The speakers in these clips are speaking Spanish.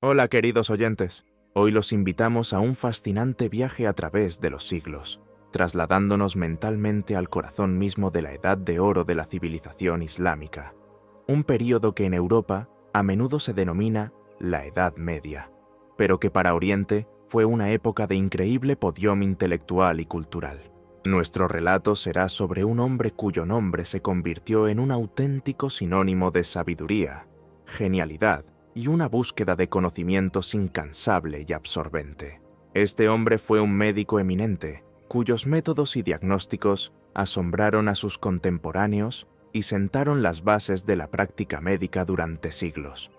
Hola queridos oyentes, hoy los invitamos a un fascinante viaje a través de los siglos, trasladándonos mentalmente al corazón mismo de la Edad de Oro de la civilización islámica, un período que en Europa a menudo se denomina la Edad Media, pero que para Oriente fue una época de increíble podium intelectual y cultural. Nuestro relato será sobre un hombre cuyo nombre se convirtió en un auténtico sinónimo de sabiduría, genialidad y una búsqueda de conocimientos incansable y absorbente. Este hombre fue un médico eminente, cuyos métodos y diagnósticos asombraron a sus contemporáneos y sentaron las bases de la práctica médica durante siglos.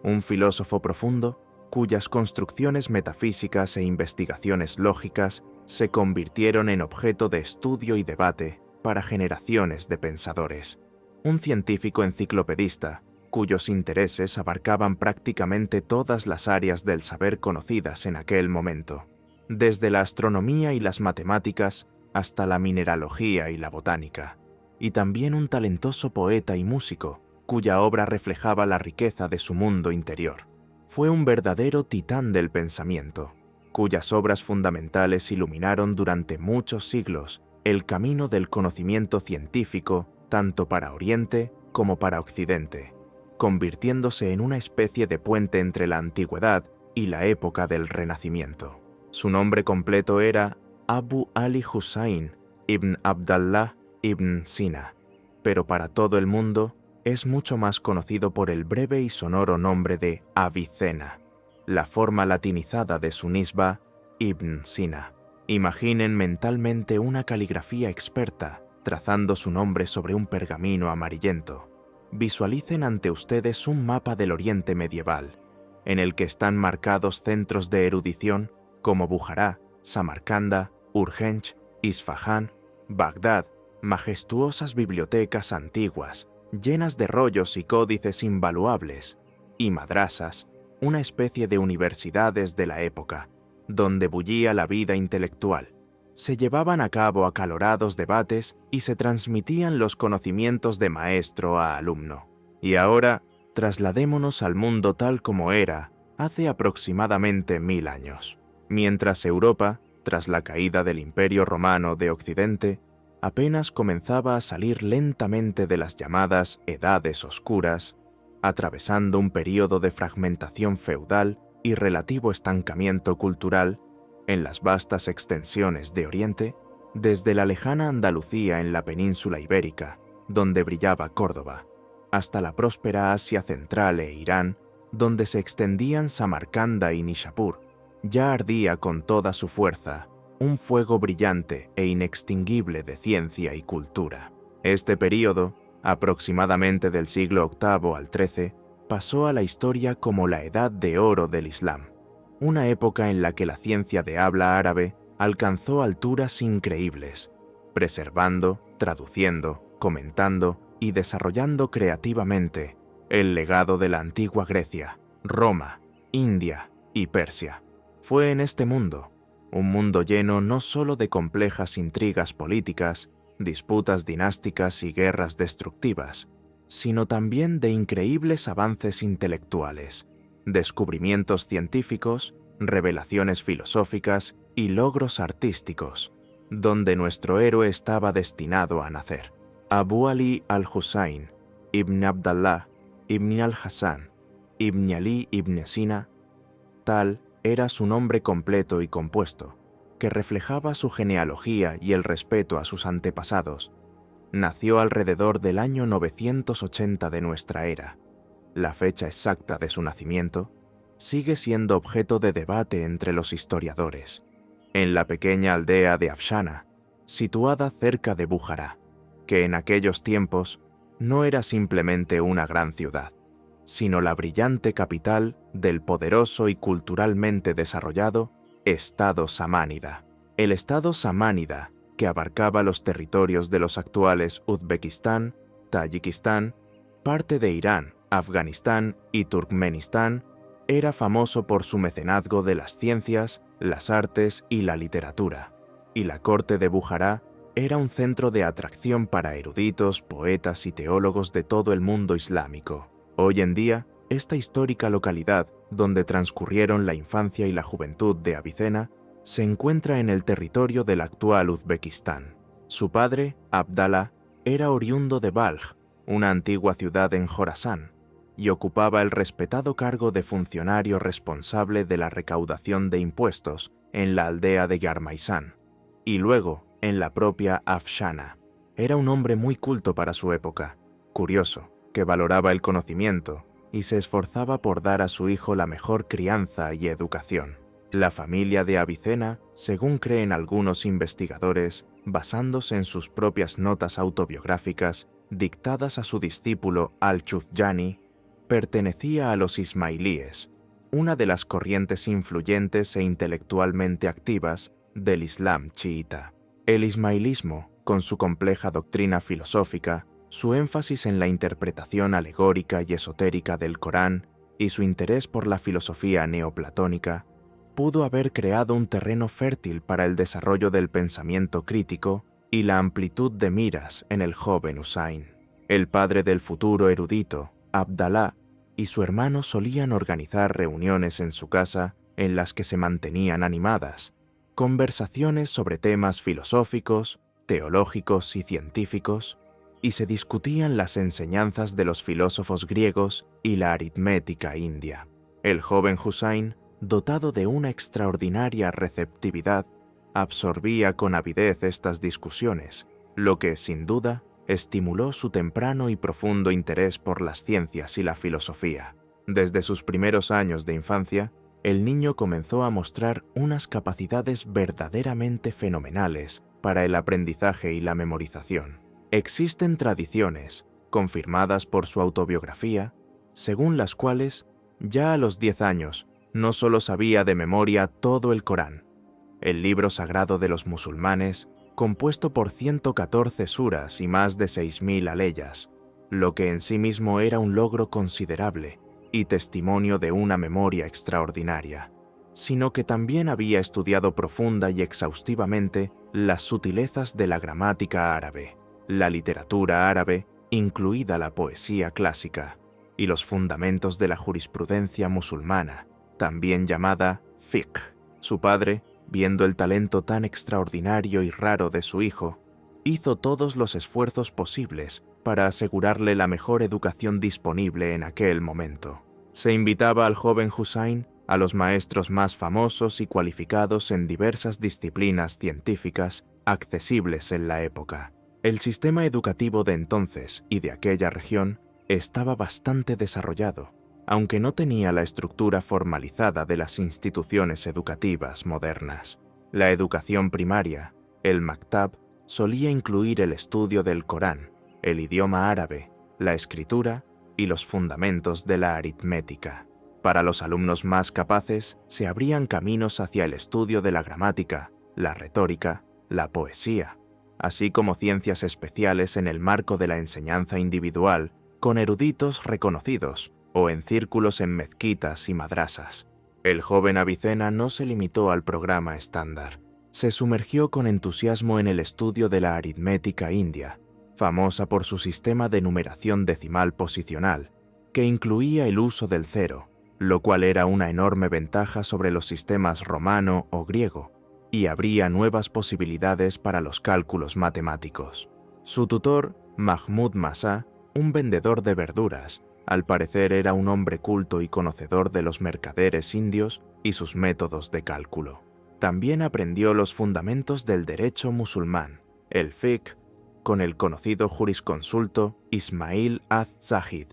Un filósofo profundo, cuyas construcciones metafísicas e investigaciones lógicas se convirtieron en objeto de estudio y debate para generaciones de pensadores. Un científico enciclopedista, cuyos intereses abarcaban prácticamente todas las áreas del saber conocidas en aquel momento, desde la astronomía y las matemáticas hasta la mineralogía y la botánica, y también un talentoso poeta y músico, cuya obra reflejaba la riqueza de su mundo interior. Fue un verdadero titán del pensamiento, cuyas obras fundamentales iluminaron durante muchos siglos el camino del conocimiento científico tanto para Oriente como para Occidente, convirtiéndose en una especie de puente entre la antigüedad y la época del Renacimiento. Su nombre completo era Abu Ali Hussain ibn Abdallah ibn Sina, pero para todo el mundo es mucho más conocido por el breve y sonoro nombre de Avicena, la forma latinizada de su nisba Ibn Sina. Imaginen mentalmente una caligrafía experta trazando su nombre sobre un pergamino amarillento. Visualicen ante ustedes un mapa del Oriente medieval, en el que están marcados centros de erudición como Bujará, Samarcanda, Urgench, Isfahán, Bagdad, majestuosas bibliotecas antiguas, llenas de rollos y códices invaluables, y madrasas, una especie de universidades de la época, donde bullía la vida intelectual. Se llevaban a cabo acalorados debates y se transmitían los conocimientos de maestro a alumno. Y ahora, trasladémonos al mundo tal como era hace aproximadamente 1000 años. Mientras Europa, tras la caída del Imperio Romano de Occidente, apenas comenzaba a salir lentamente de las llamadas Edades Oscuras, atravesando un período de fragmentación feudal y relativo estancamiento cultural en las vastas extensiones de Oriente, desde la lejana Andalucía en la península ibérica, donde brillaba Córdoba, hasta la próspera Asia Central e Irán, donde se extendían Samarcanda y Nishapur, ya ardía con toda su fuerza un fuego brillante e inextinguible de ciencia y cultura. Este período, aproximadamente del siglo VIII al XIII, pasó a la historia como la Edad de Oro del Islam, una época en la que la ciencia de habla árabe alcanzó alturas increíbles, preservando, traduciendo, comentando y desarrollando creativamente el legado de la antigua Grecia, Roma, India y Persia. Fue en este mundo, un mundo lleno no solo de complejas intrigas políticas, disputas dinásticas y guerras destructivas, sino también de increíbles avances intelectuales, descubrimientos científicos, revelaciones filosóficas y logros artísticos, donde nuestro héroe estaba destinado a nacer. Abu Ali al-Hussain, Ibn Abdallah, Ibn al-Hassan, Ibn Ali Ibn Sina, tal era su nombre completo y compuesto, que reflejaba su genealogía y el respeto a sus antepasados. Nació alrededor del año 980 de nuestra era. La fecha exacta de su nacimiento sigue siendo objeto de debate entre los historiadores. En la pequeña aldea de Afshana, situada cerca de Bujará, que en aquellos tiempos no era simplemente una gran ciudad, sino la brillante capital del poderoso y culturalmente desarrollado Estado Samánida. El Estado Samánida, que abarcaba los territorios de los actuales Uzbekistán, Tayikistán, parte de Irán, Afganistán y Turkmenistán, era famoso por su mecenazgo de las ciencias, las artes y la literatura, y la corte de Bujará era un centro de atracción para eruditos, poetas y teólogos de todo el mundo islámico. Hoy en día, Esta histórica localidad, donde transcurrieron la infancia y la juventud de Avicena, se encuentra en el territorio del actual Uzbekistán. Su padre, Abdalá, era oriundo de Balj, una antigua ciudad en Jorasán, y ocupaba el respetado cargo de funcionario responsable de la recaudación de impuestos en la aldea de Yarmaysán, y luego en la propia Afshana. Era un hombre muy culto para su época, curioso, que valoraba el conocimiento y se esforzaba por dar a su hijo la mejor crianza y educación. La familia de Avicena, según creen algunos investigadores, basándose en sus propias notas autobiográficas dictadas a su discípulo Al-Chuzjani, pertenecía a los ismailíes, una de las corrientes influyentes e intelectualmente activas del Islam chiita. El ismailismo, con su compleja doctrina filosófica, su énfasis en la interpretación alegórica y esotérica del Corán y su interés por la filosofía neoplatónica, pudo haber creado un terreno fértil para el desarrollo del pensamiento crítico y la amplitud de miras en el joven Husayn. El padre del futuro erudito, Abdalá, y su hermano solían organizar reuniones en su casa en las que se mantenían animadas, conversaciones sobre temas filosóficos, teológicos y científicos, y se discutían las enseñanzas de los filósofos griegos y la aritmética india. El joven Husayn, dotado de una extraordinaria receptividad, absorbía con avidez estas discusiones, lo que, sin duda, estimuló su temprano y profundo interés por las ciencias y la filosofía. Desde sus primeros años de infancia, el niño comenzó a mostrar unas capacidades verdaderamente fenomenales para el aprendizaje y la memorización. Existen tradiciones, confirmadas por su autobiografía, según las cuales, ya a los 10 años, no solo sabía de memoria todo el Corán, el libro sagrado de los musulmanes, compuesto por 114 suras y más de 6.000 aleyas, lo que en sí mismo era un logro considerable y testimonio de una memoria extraordinaria, sino que también había estudiado profunda y exhaustivamente las sutilezas de la gramática árabe, la literatura árabe, incluida la poesía clásica, y los fundamentos de la jurisprudencia musulmana, también llamada fiqh. Su padre, viendo el talento tan extraordinario y raro de su hijo, hizo todos los esfuerzos posibles para asegurarle la mejor educación disponible en aquel momento. Se invitaba al joven Husayn a los maestros más famosos y cualificados en diversas disciplinas científicas accesibles en la época. El sistema educativo de entonces y de aquella región estaba bastante desarrollado, aunque no tenía la estructura formalizada de las instituciones educativas modernas. La educación primaria, el maktab, solía incluir el estudio del Corán, el idioma árabe, la escritura y los fundamentos de la aritmética. Para los alumnos más capaces, se abrían caminos hacia el estudio de la gramática, la retórica, la poesía, así como ciencias especiales en el marco de la enseñanza individual, con eruditos reconocidos, o en círculos en mezquitas y madrasas. El joven Avicena no se limitó al programa estándar. Se sumergió con entusiasmo en el estudio de la aritmética india, famosa por su sistema de numeración decimal posicional, que incluía el uso del cero, lo cual era una enorme ventaja sobre los sistemas romano o griego, y abría nuevas posibilidades para los cálculos matemáticos. Su tutor, Mahmud Masa, un vendedor de verduras, al parecer era un hombre culto y conocedor de los mercaderes indios y sus métodos de cálculo. También aprendió los fundamentos del derecho musulmán, el fiqh, con el conocido jurisconsulto Ismail az-Zahid,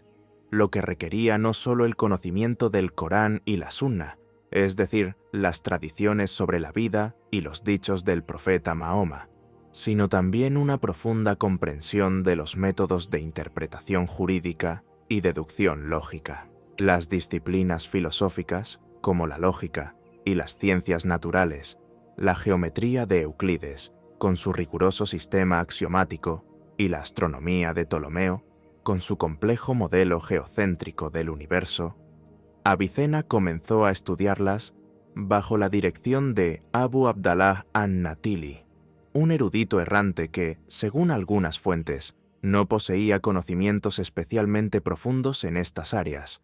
lo que requería no solo el conocimiento del Corán y la Sunna, es decir, las tradiciones sobre la vida y los dichos del profeta Mahoma, sino también una profunda comprensión de los métodos de interpretación jurídica y deducción lógica. Las disciplinas filosóficas, como la lógica y las ciencias naturales, la geometría de Euclides, con su riguroso sistema axiomático, y la astronomía de Ptolomeo, con su complejo modelo geocéntrico del universo, Avicena comenzó a estudiarlas bajo la dirección de Abu Abdallah an-Natili, un erudito errante que, según algunas fuentes, no poseía conocimientos especialmente profundos en estas áreas,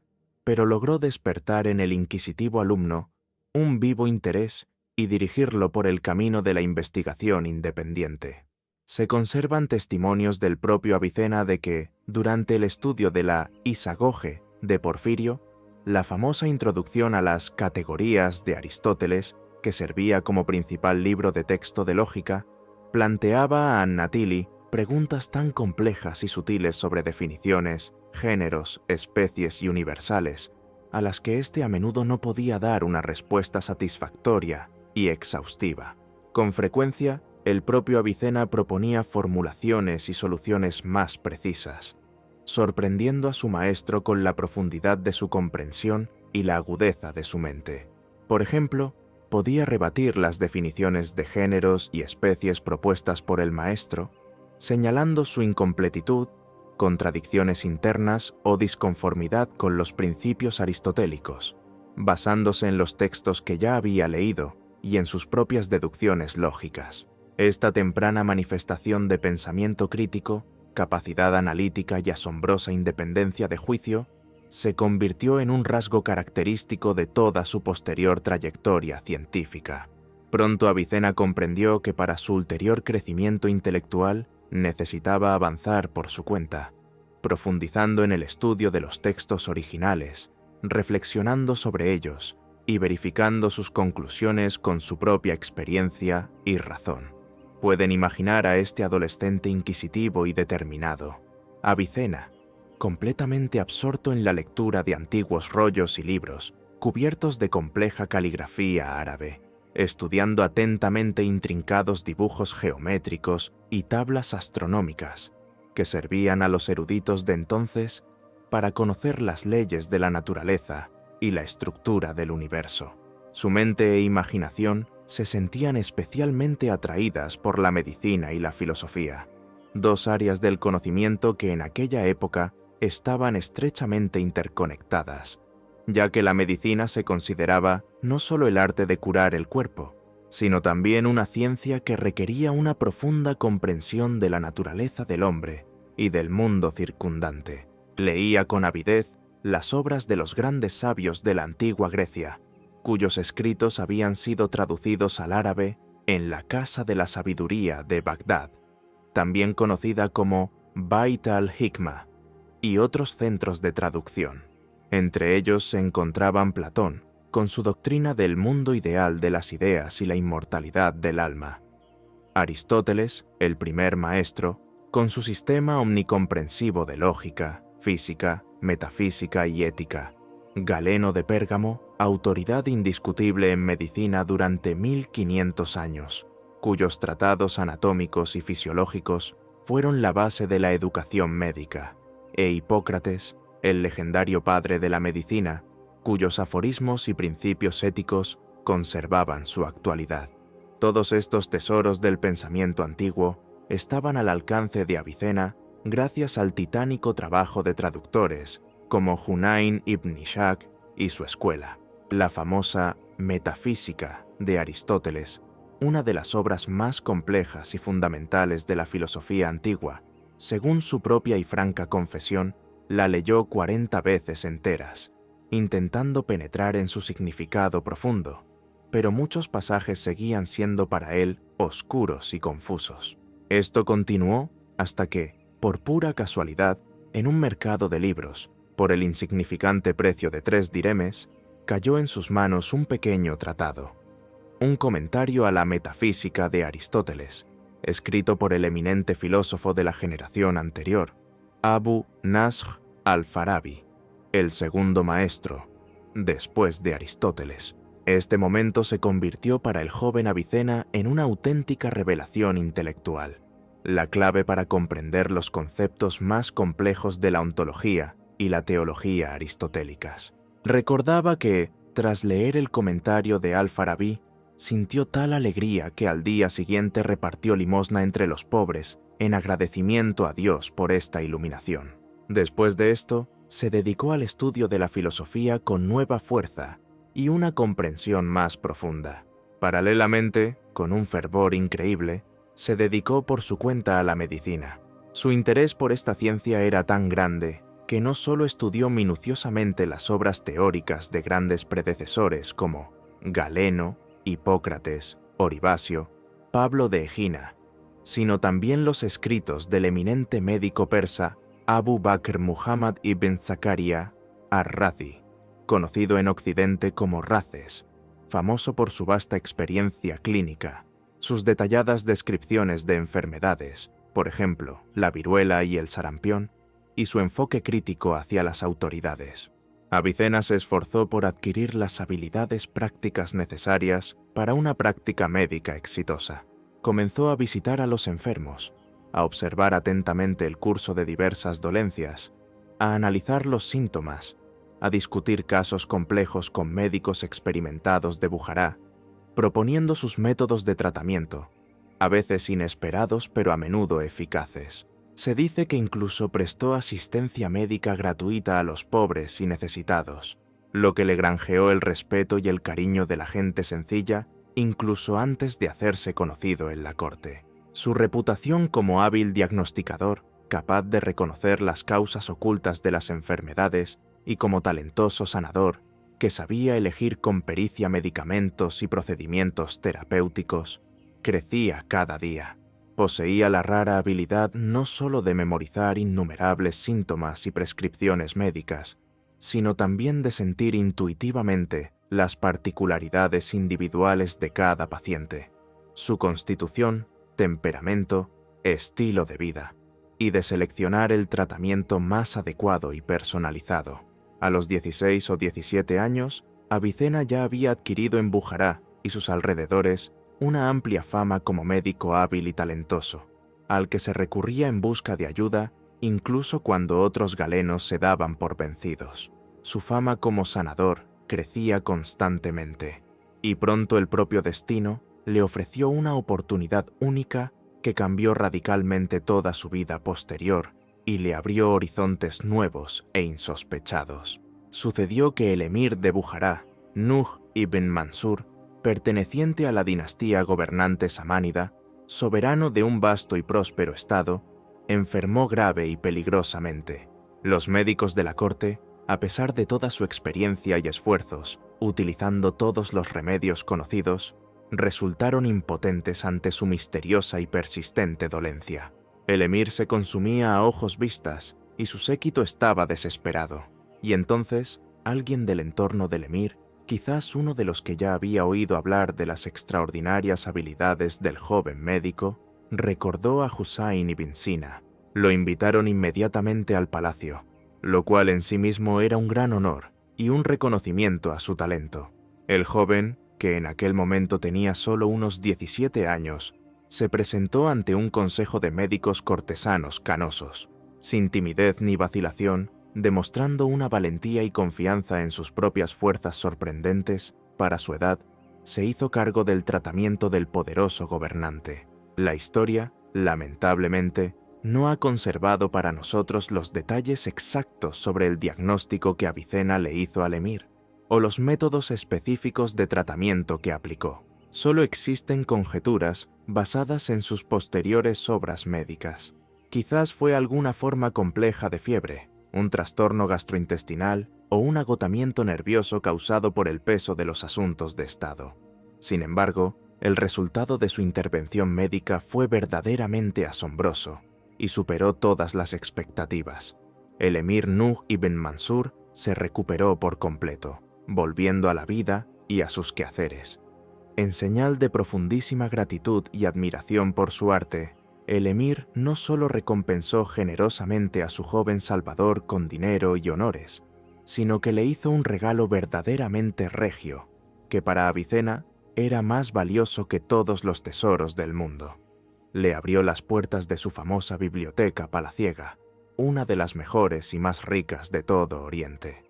pero logró despertar en el inquisitivo alumno un vivo interés y dirigirlo por el camino de la investigación independiente. Se conservan testimonios del propio Avicena de que, durante el estudio de la Isagoge de Porfirio, la famosa introducción a las categorías de Aristóteles, que servía como principal libro de texto de lógica, planteaba a Annatili preguntas tan complejas y sutiles sobre definiciones, géneros, especies y universales, a las que éste a menudo no podía dar una respuesta satisfactoria y exhaustiva. Con frecuencia, el propio Avicena proponía formulaciones y soluciones más precisas, sorprendiendo a su maestro con la profundidad de su comprensión y la agudeza de su mente. Por ejemplo, podía rebatir las definiciones de géneros y especies propuestas por el maestro, señalando su incompletitud, contradicciones internas o disconformidad con los principios aristotélicos, basándose en los textos que ya había leído y en sus propias deducciones lógicas. Esta temprana manifestación de pensamiento crítico, capacidad analítica y asombrosa independencia de juicio se convirtió en un rasgo característico de toda su posterior trayectoria científica. Pronto Avicena comprendió que para su ulterior crecimiento intelectual necesitaba avanzar por su cuenta, profundizando en el estudio de los textos originales, reflexionando sobre ellos y verificando sus conclusiones con su propia experiencia y razón. Pueden imaginar a este adolescente inquisitivo y determinado, Avicena, completamente absorto en la lectura de antiguos rollos y libros cubiertos de compleja caligrafía árabe, estudiando atentamente intrincados dibujos geométricos y tablas astronómicas que servían a los eruditos de entonces para conocer las leyes de la naturaleza y la estructura del universo. Su mente e imaginación se sentían especialmente atraídas por la medicina y la filosofía, dos áreas del conocimiento que en aquella época estaban estrechamente interconectadas, ya que la medicina se consideraba no solo el arte de curar el cuerpo, sino también una ciencia que requería una profunda comprensión de la naturaleza del hombre y del mundo circundante. Leía con avidez las obras de los grandes sabios de la antigua Grecia, cuyos escritos habían sido traducidos al árabe en la Casa de la Sabiduría de Bagdad, también conocida como Bait al-Hikma, y otros centros de traducción. Entre ellos se encontraban Platón, con su doctrina del mundo ideal de las ideas y la inmortalidad del alma; Aristóteles, el primer maestro, con su sistema omnicomprensivo de lógica, física, metafísica y ética; Galeno de Pérgamo, autoridad indiscutible en medicina durante 1500 años, cuyos tratados anatómicos y fisiológicos fueron la base de la educación médica; e Hipócrates, el legendario padre de la medicina, cuyos aforismos y principios éticos conservaban su actualidad. Todos estos tesoros del pensamiento antiguo estaban al alcance de Avicena gracias al titánico trabajo de traductores como Hunayn ibn Ishaq y su escuela. La famosa Metafísica de Aristóteles, una de las obras más complejas y fundamentales de la filosofía antigua, según su propia y franca confesión, la leyó 40 veces enteras, intentando penetrar en su significado profundo, pero muchos pasajes seguían siendo para él oscuros y confusos. Esto continuó hasta que, por pura casualidad, en un mercado de libros, por el insignificante precio de 3 diremes, cayó en sus manos un pequeño tratado, un comentario a la Metafísica de Aristóteles, escrito por el eminente filósofo de la generación anterior, Abu Nasr al-Farabi, el segundo maestro, después de Aristóteles. Este momento se convirtió para el joven Avicena en una auténtica revelación intelectual, la clave para comprender los conceptos más complejos de la ontología y la teología aristotélicas. Recordaba que, tras leer el comentario de al-Farabi, sintió tal alegría que al día siguiente repartió limosna entre los pobres en agradecimiento a Dios por esta iluminación. Después de esto, se dedicó al estudio de la filosofía con nueva fuerza y una comprensión más profunda. Paralelamente, con un fervor increíble, se dedicó por su cuenta a la medicina. Su interés por esta ciencia era tan grande que no solo estudió minuciosamente las obras teóricas de grandes predecesores como Galeno, Hipócrates, Oribasio, Pablo de Egina, sino también los escritos del eminente médico persa Abu Bakr Muhammad ibn Zakaria ar-Razi, conocido en Occidente como Races, famoso por su vasta experiencia clínica, sus detalladas descripciones de enfermedades, por ejemplo, la viruela y el sarampión, y su enfoque crítico hacia las autoridades. Avicena se esforzó por adquirir las habilidades prácticas necesarias para una práctica médica exitosa. Comenzó a visitar a los enfermos, a observar atentamente el curso de diversas dolencias, a analizar los síntomas, a discutir casos complejos con médicos experimentados de Bujará, proponiendo sus métodos de tratamiento, a veces inesperados pero a menudo eficaces. Se dice que incluso prestó asistencia médica gratuita a los pobres y necesitados, lo que le granjeó el respeto y el cariño de la gente sencilla incluso antes de hacerse conocido en la corte. Su reputación como hábil diagnosticador, capaz de reconocer las causas ocultas de las enfermedades, y como talentoso sanador, que sabía elegir con pericia medicamentos y procedimientos terapéuticos, crecía cada día. Poseía la rara habilidad no solo de memorizar innumerables síntomas y prescripciones médicas, sino también de sentir intuitivamente las particularidades individuales de cada paciente, su constitución, temperamento, estilo de vida, y de seleccionar el tratamiento más adecuado y personalizado. A los 16 o 17 años, Avicena ya había adquirido en Bujará y sus alrededores una amplia fama como médico hábil y talentoso, al que se recurría en busca de ayuda incluso cuando otros galenos se daban por vencidos. Su fama como sanador crecía constantemente, y pronto el propio destino le ofreció una oportunidad única que cambió radicalmente toda su vida posterior y le abrió horizontes nuevos e insospechados. Sucedió que el emir de Bujará, Nuh ibn Mansur, perteneciente a la dinastía gobernante samánida, soberano de un vasto y próspero estado, enfermó grave y peligrosamente. Los médicos de la corte, a pesar de toda su experiencia y esfuerzos, utilizando todos los remedios conocidos, resultaron impotentes ante su misteriosa y persistente dolencia. El emir se consumía a ojos vistas y su séquito estaba desesperado. Y entonces, alguien del entorno del emir, quizás uno de los que ya había oído hablar de las extraordinarias habilidades del joven médico, recordó a Husayn ibn Sina. Lo invitaron inmediatamente al palacio, lo cual en sí mismo era un gran honor y un reconocimiento a su talento. El joven, que en aquel momento tenía solo unos 17 años, se presentó ante un consejo de médicos cortesanos canosos, sin timidez ni vacilación, demostrando una valentía y confianza en sus propias fuerzas sorprendentes. Para su edad, se hizo cargo del tratamiento del poderoso gobernante. La historia, lamentablemente, no ha conservado para nosotros los detalles exactos sobre el diagnóstico que Avicena le hizo al emir, o los métodos específicos de tratamiento que aplicó. Solo existen conjeturas basadas en sus posteriores obras médicas. Quizás fue alguna forma compleja de fiebre, un trastorno gastrointestinal o un agotamiento nervioso causado por el peso de los asuntos de Estado. Sin embargo, el resultado de su intervención médica fue verdaderamente asombroso y superó todas las expectativas. El emir Nuh ibn Mansur se recuperó por completo, volviendo a la vida y a sus quehaceres. En señal de profundísima gratitud y admiración por su arte, el emir no solo recompensó generosamente a su joven salvador con dinero y honores, sino que le hizo un regalo verdaderamente regio, que para Avicena era más valioso que todos los tesoros del mundo. Le abrió las puertas de su famosa biblioteca palaciega, una de las mejores y más ricas de todo Oriente.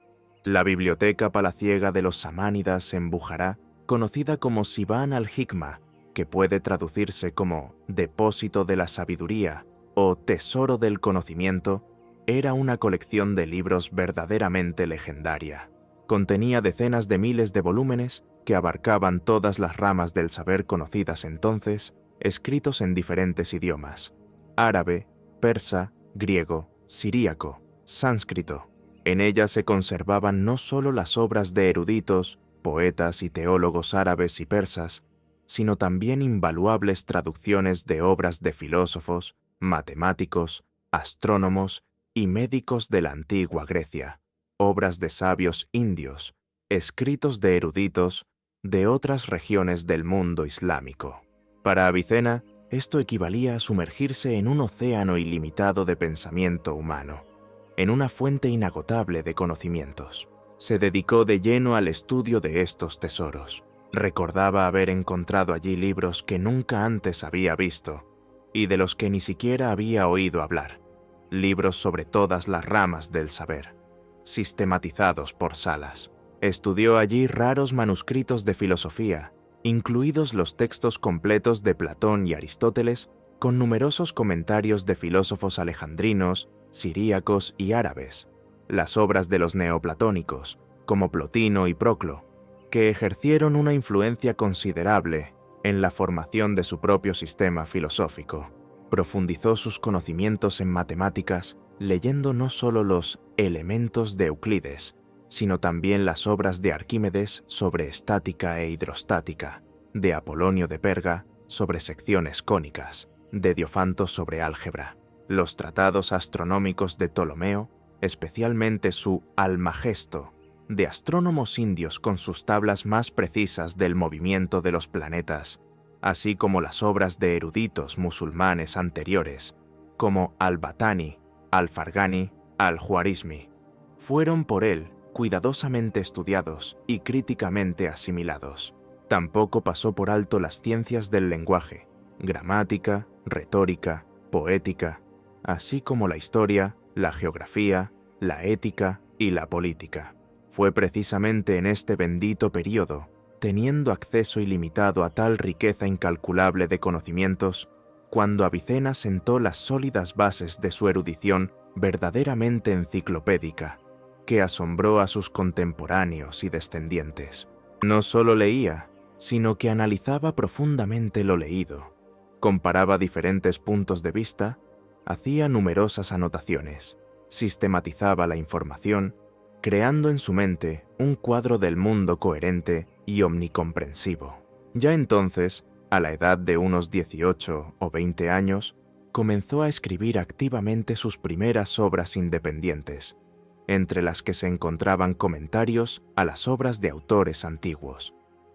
La biblioteca palaciega de los samánidas en Bujará, conocida como Sivan al-Hikma, que puede traducirse como depósito de la sabiduría o tesoro del conocimiento, era una colección de libros verdaderamente legendaria. Contenía decenas de miles de volúmenes que abarcaban todas las ramas del saber conocidas entonces, escritos en diferentes idiomas: árabe, persa, griego, siríaco, sánscrito. En ella se conservaban no solo las obras de eruditos, poetas y teólogos árabes y persas, sino también invaluables traducciones de obras de filósofos, matemáticos, astrónomos y médicos de la antigua Grecia, obras de sabios indios, escritos de eruditos de otras regiones del mundo islámico. Para Avicena, esto equivalía a sumergirse en un océano ilimitado de pensamiento humano, en una fuente inagotable de conocimientos. Se dedicó de lleno al estudio de estos tesoros. Recordaba haber encontrado allí libros que nunca antes había visto y de los que ni siquiera había oído hablar. Libros sobre todas las ramas del saber, sistematizados por salas. Estudió allí raros manuscritos de filosofía, incluidos los textos completos de Platón y Aristóteles, con numerosos comentarios de filósofos alejandrinos, siríacos y árabes, las obras de los neoplatónicos, como Plotino y Proclo, que ejercieron una influencia considerable en la formación de su propio sistema filosófico. Profundizó sus conocimientos en matemáticas, leyendo no solo los Elementos de Euclides, sino también las obras de Arquímedes sobre estática e hidrostática, de Apolonio de Perga sobre secciones cónicas, de Diofanto sobre álgebra, los tratados astronómicos de Ptolomeo, especialmente su Almagesto, de astrónomos indios con sus tablas más precisas del movimiento de los planetas, así como las obras de eruditos musulmanes anteriores, como Al-Batani, Al-Farghani, Al-Juarizmi. Fueron por él cuidadosamente estudiados y críticamente asimilados. Tampoco pasó por alto las ciencias del lenguaje, gramática, retórica, poética, así como la historia, la geografía, la ética y la política. Fue precisamente en este bendito período, teniendo acceso ilimitado a tal riqueza incalculable de conocimientos, cuando Avicena sentó las sólidas bases de su erudición verdaderamente enciclopédica, que asombró a sus contemporáneos y descendientes. No solo leía, sino que analizaba profundamente lo leído, comparaba diferentes puntos de vista, hacía numerosas anotaciones, sistematizaba la información, creando en su mente un cuadro del mundo coherente y omnicomprensivo. Ya entonces, a la edad de unos 18 o 20 años, comenzó a escribir activamente sus primeras obras independientes, entre las que se encontraban comentarios a las obras de autores antiguos,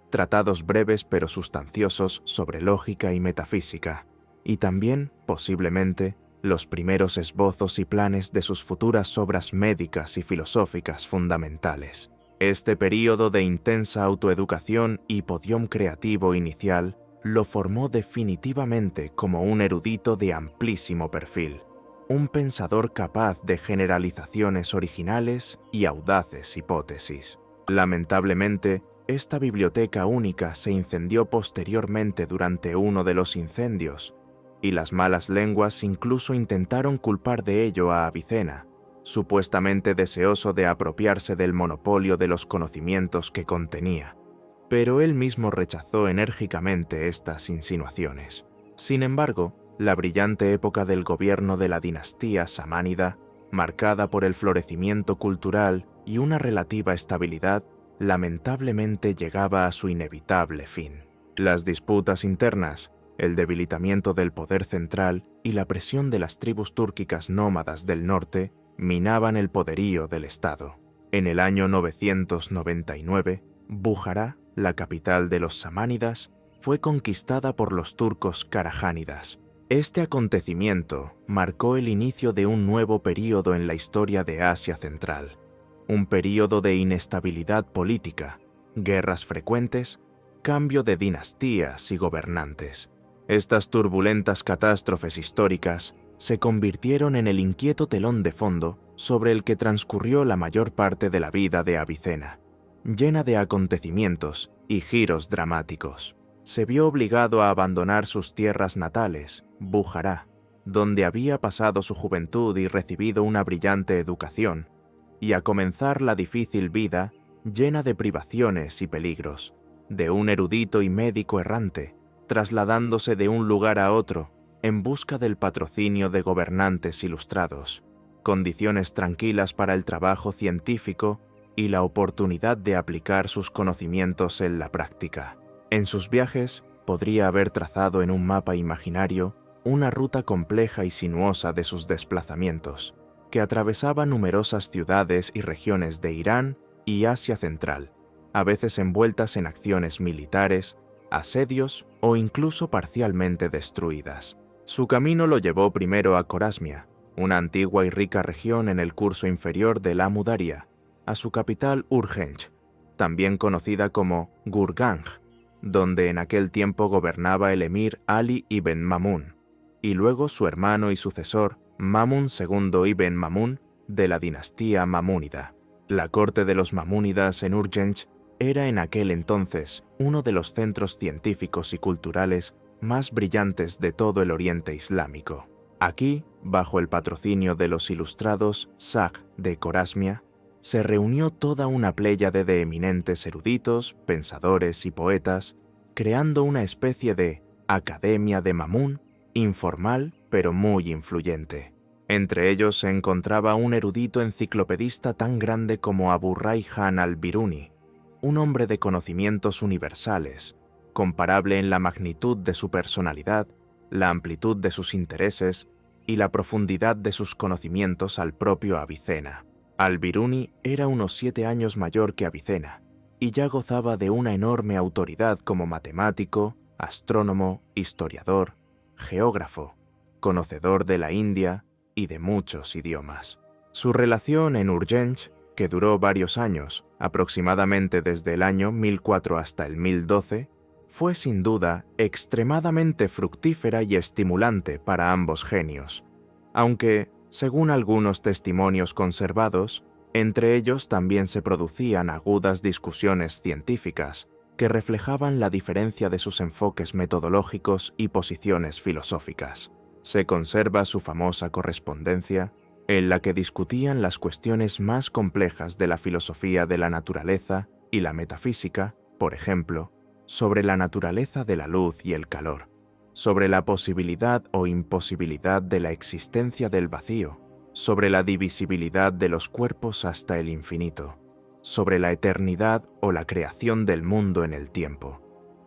tratados breves pero sustanciosos sobre lógica y metafísica, y también, posiblemente, los primeros esbozos y planes de sus futuras obras médicas y filosóficas fundamentales. Este período de intensa autoeducación y podium creativo inicial lo formó definitivamente como un erudito de amplísimo perfil, un pensador capaz de generalizaciones originales y audaces hipótesis. Lamentablemente, esta biblioteca única se incendió posteriormente durante uno de los incendios, y las malas lenguas incluso intentaron culpar de ello a Avicena, supuestamente deseoso de apropiarse del monopolio de los conocimientos que contenía. Pero él mismo rechazó enérgicamente estas insinuaciones. Sin embargo, la brillante época del gobierno de la dinastía samánida, marcada por el florecimiento cultural y una relativa estabilidad, lamentablemente llegaba a su inevitable fin. Las disputas internas, el debilitamiento del poder central y la presión de las tribus túrquicas nómadas del norte minaban el poderío del Estado. En el año 999, Bujará, la capital de los samánidas, fue conquistada por los turcos karajánidas. Este acontecimiento marcó el inicio de un nuevo período en la historia de Asia Central, un período de inestabilidad política, guerras frecuentes, cambio de dinastías y gobernantes. Estas turbulentas catástrofes históricas se convirtieron en el inquieto telón de fondo sobre el que transcurrió la mayor parte de la vida de Avicena, llena de acontecimientos y giros dramáticos. Se vio obligado a abandonar sus tierras natales, Bujará, donde había pasado su juventud y recibido una brillante educación, y a comenzar la difícil vida llena de privaciones y peligros, de un erudito y médico errante, trasladándose de un lugar a otro en busca del patrocinio de gobernantes ilustrados, condiciones tranquilas para el trabajo científico y la oportunidad de aplicar sus conocimientos en la práctica. En sus viajes, podría haber trazado en un mapa imaginario una ruta compleja y sinuosa de sus desplazamientos, que atravesaba numerosas ciudades y regiones de Irán y Asia Central, a veces envueltas en acciones militares, asedios o incluso parcialmente destruidas. Su camino lo llevó primero a Corasmia, una antigua y rica región en el curso inferior del Amu Daria, a su capital Urgench, también conocida como Gurganj, donde en aquel tiempo gobernaba el emir Ali ibn Mamun, y luego su hermano y sucesor Mamun II ibn Mamun de la dinastía mamúnida. La corte de los mamúnidas en Urgench era en aquel entonces uno de los centros científicos y culturales más brillantes de todo el Oriente Islámico. Aquí, bajo el patrocinio de los ilustrados Shah de Corasmia, se reunió toda una pléyade de eminentes eruditos, pensadores y poetas, creando una especie de Academia de Mamun, informal pero muy influyente. Entre ellos se encontraba un erudito enciclopedista tan grande como Abu Rayhan al-Biruni, un hombre de conocimientos universales, comparable en la magnitud de su personalidad, la amplitud de sus intereses y la profundidad de sus conocimientos al propio Avicena. Al-Biruni era unos 7 años mayor que Avicena y ya gozaba de una enorme autoridad como matemático, astrónomo, historiador, geógrafo, conocedor de la India y de muchos idiomas. Su relación en Urgench, que duró varios años, aproximadamente desde el año 1004 hasta el 1012, fue sin duda extremadamente fructífera y estimulante para ambos genios, aunque, según algunos testimonios conservados, entre ellos también se producían agudas discusiones científicas que reflejaban la diferencia de sus enfoques metodológicos y posiciones filosóficas. Se conserva su famosa correspondencia, en la que discutían las cuestiones más complejas de la filosofía de la naturaleza y la metafísica, por ejemplo, sobre la naturaleza de la luz y el calor, sobre la posibilidad o imposibilidad de la existencia del vacío, sobre la divisibilidad de los cuerpos hasta el infinito, sobre la eternidad o la creación del mundo en el tiempo,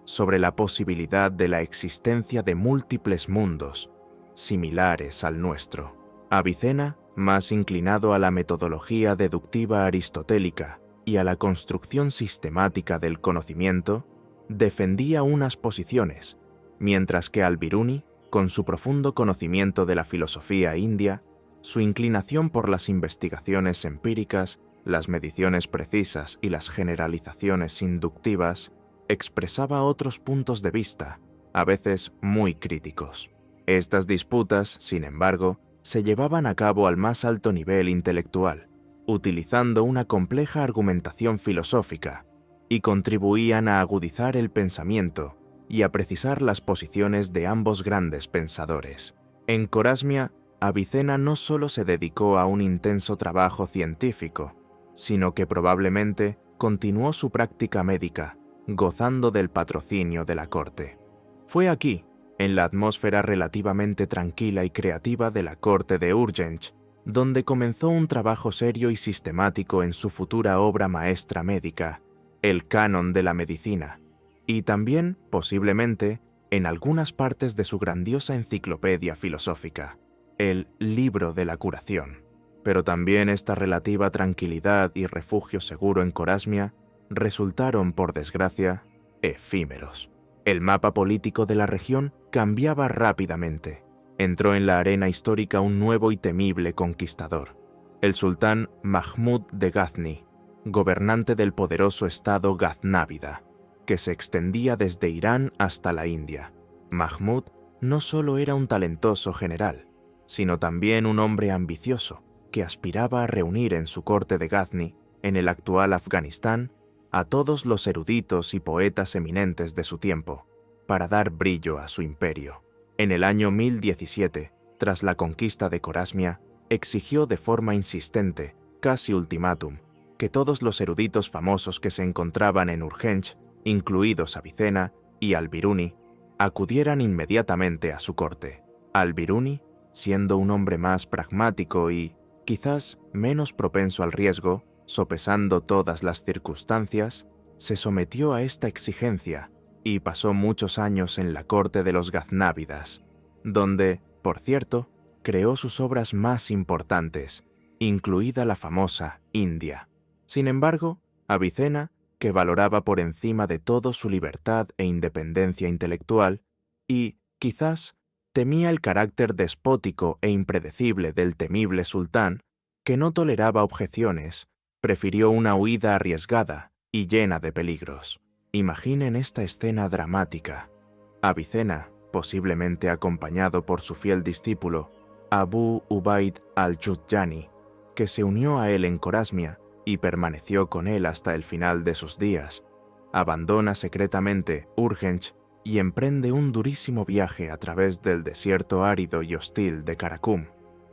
sobre la posibilidad de la existencia de múltiples mundos, similares al nuestro. Avicena, más inclinado a la metodología deductiva aristotélica y a la construcción sistemática del conocimiento, defendía unas posiciones, mientras que Al-Biruni, con su profundo conocimiento de la filosofía india, su inclinación por las investigaciones empíricas, las mediciones precisas y las generalizaciones inductivas, expresaba otros puntos de vista, a veces muy críticos. Estas disputas, sin embargo, se llevaban a cabo al más alto nivel intelectual, utilizando una compleja argumentación filosófica, y contribuían a agudizar el pensamiento y a precisar las posiciones de ambos grandes pensadores. En Corasmia, Avicena no solo se dedicó a un intenso trabajo científico, sino que probablemente continuó su práctica médica, gozando del patrocinio de la corte. Fue aquí, en la atmósfera relativamente tranquila y creativa de la corte de Urgench, donde comenzó un trabajo serio y sistemático en su futura obra maestra médica, el Canon de la Medicina, y también, posiblemente, en algunas partes de su grandiosa enciclopedia filosófica, el Libro de la Curación. Pero también esta relativa tranquilidad y refugio seguro en Corasmia resultaron, por desgracia, efímeros. El mapa político de la región cambiaba rápidamente. Entró en la arena histórica un nuevo y temible conquistador, el sultán Mahmud de Ghazni, gobernante del poderoso estado Ghaznávida, que se extendía desde Irán hasta la India. Mahmud no solo era un talentoso general, sino también un hombre ambicioso que aspiraba a reunir en su corte de Ghazni, en el actual Afganistán, a todos los eruditos y poetas eminentes de su tiempo, para dar brillo a su imperio. En el año 1017, tras la conquista de Corasmia, exigió de forma insistente, casi ultimátum, que todos los eruditos famosos que se encontraban en Urgench, incluidos Avicena y Al-Biruni, acudieran inmediatamente a su corte. Al-Biruni, siendo un hombre más pragmático y, quizás menos propenso al riesgo, sopesando todas las circunstancias, se sometió a esta exigencia y pasó muchos años en la corte de los gaznávidas, donde, por cierto, creó sus obras más importantes, incluida la famosa India. Sin embargo, Avicena, que valoraba por encima de todo su libertad e independencia intelectual, y, quizás, temía el carácter despótico e impredecible del temible sultán, que no toleraba objeciones, prefirió una huida arriesgada y llena de peligros. Imaginen esta escena dramática. Avicena, posiblemente acompañado por su fiel discípulo, Abu Ubaid al-Juzjani, que se unió a él en Corasmia y permaneció con él hasta el final de sus días, abandona secretamente Urgench y emprende un durísimo viaje a través del desierto árido y hostil de Karakum,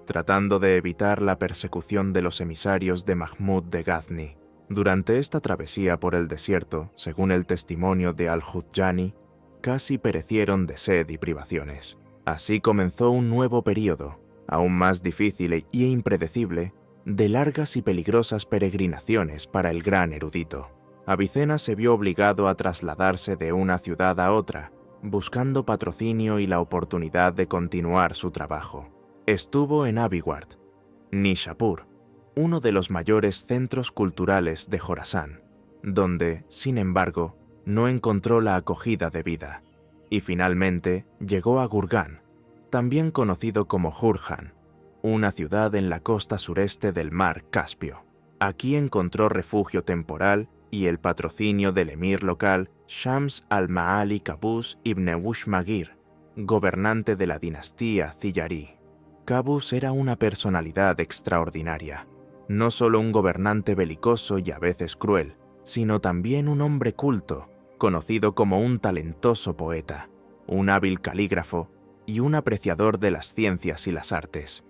tratando de evitar la persecución de los emisarios de Mahmud de Ghazni. Durante esta travesía por el desierto, según el testimonio de al-Juzjani, casi perecieron de sed y privaciones. Así comenzó un nuevo período, aún más difícil e impredecible, de largas y peligrosas peregrinaciones para el gran erudito. Avicena se vio obligado a trasladarse de una ciudad a otra, buscando patrocinio y la oportunidad de continuar su trabajo. Estuvo en Abhiwart, Nishapur, uno de los mayores centros culturales de Jorasán, donde, sin embargo, no encontró la acogida debida, y finalmente llegó a Gurgan, también conocido como Jurjan, una ciudad en la costa sureste del mar Caspio. Aquí encontró refugio temporal y el patrocinio del emir local Shams al-Ma'ali Qaboos ibn Wushmagir, gobernante de la dinastía Ziyarí. Qaboos era una personalidad extraordinaria, no solo un gobernante belicoso y a veces cruel, sino también un hombre culto, conocido como un talentoso poeta, un hábil calígrafo y un apreciador de las ciencias y las artes.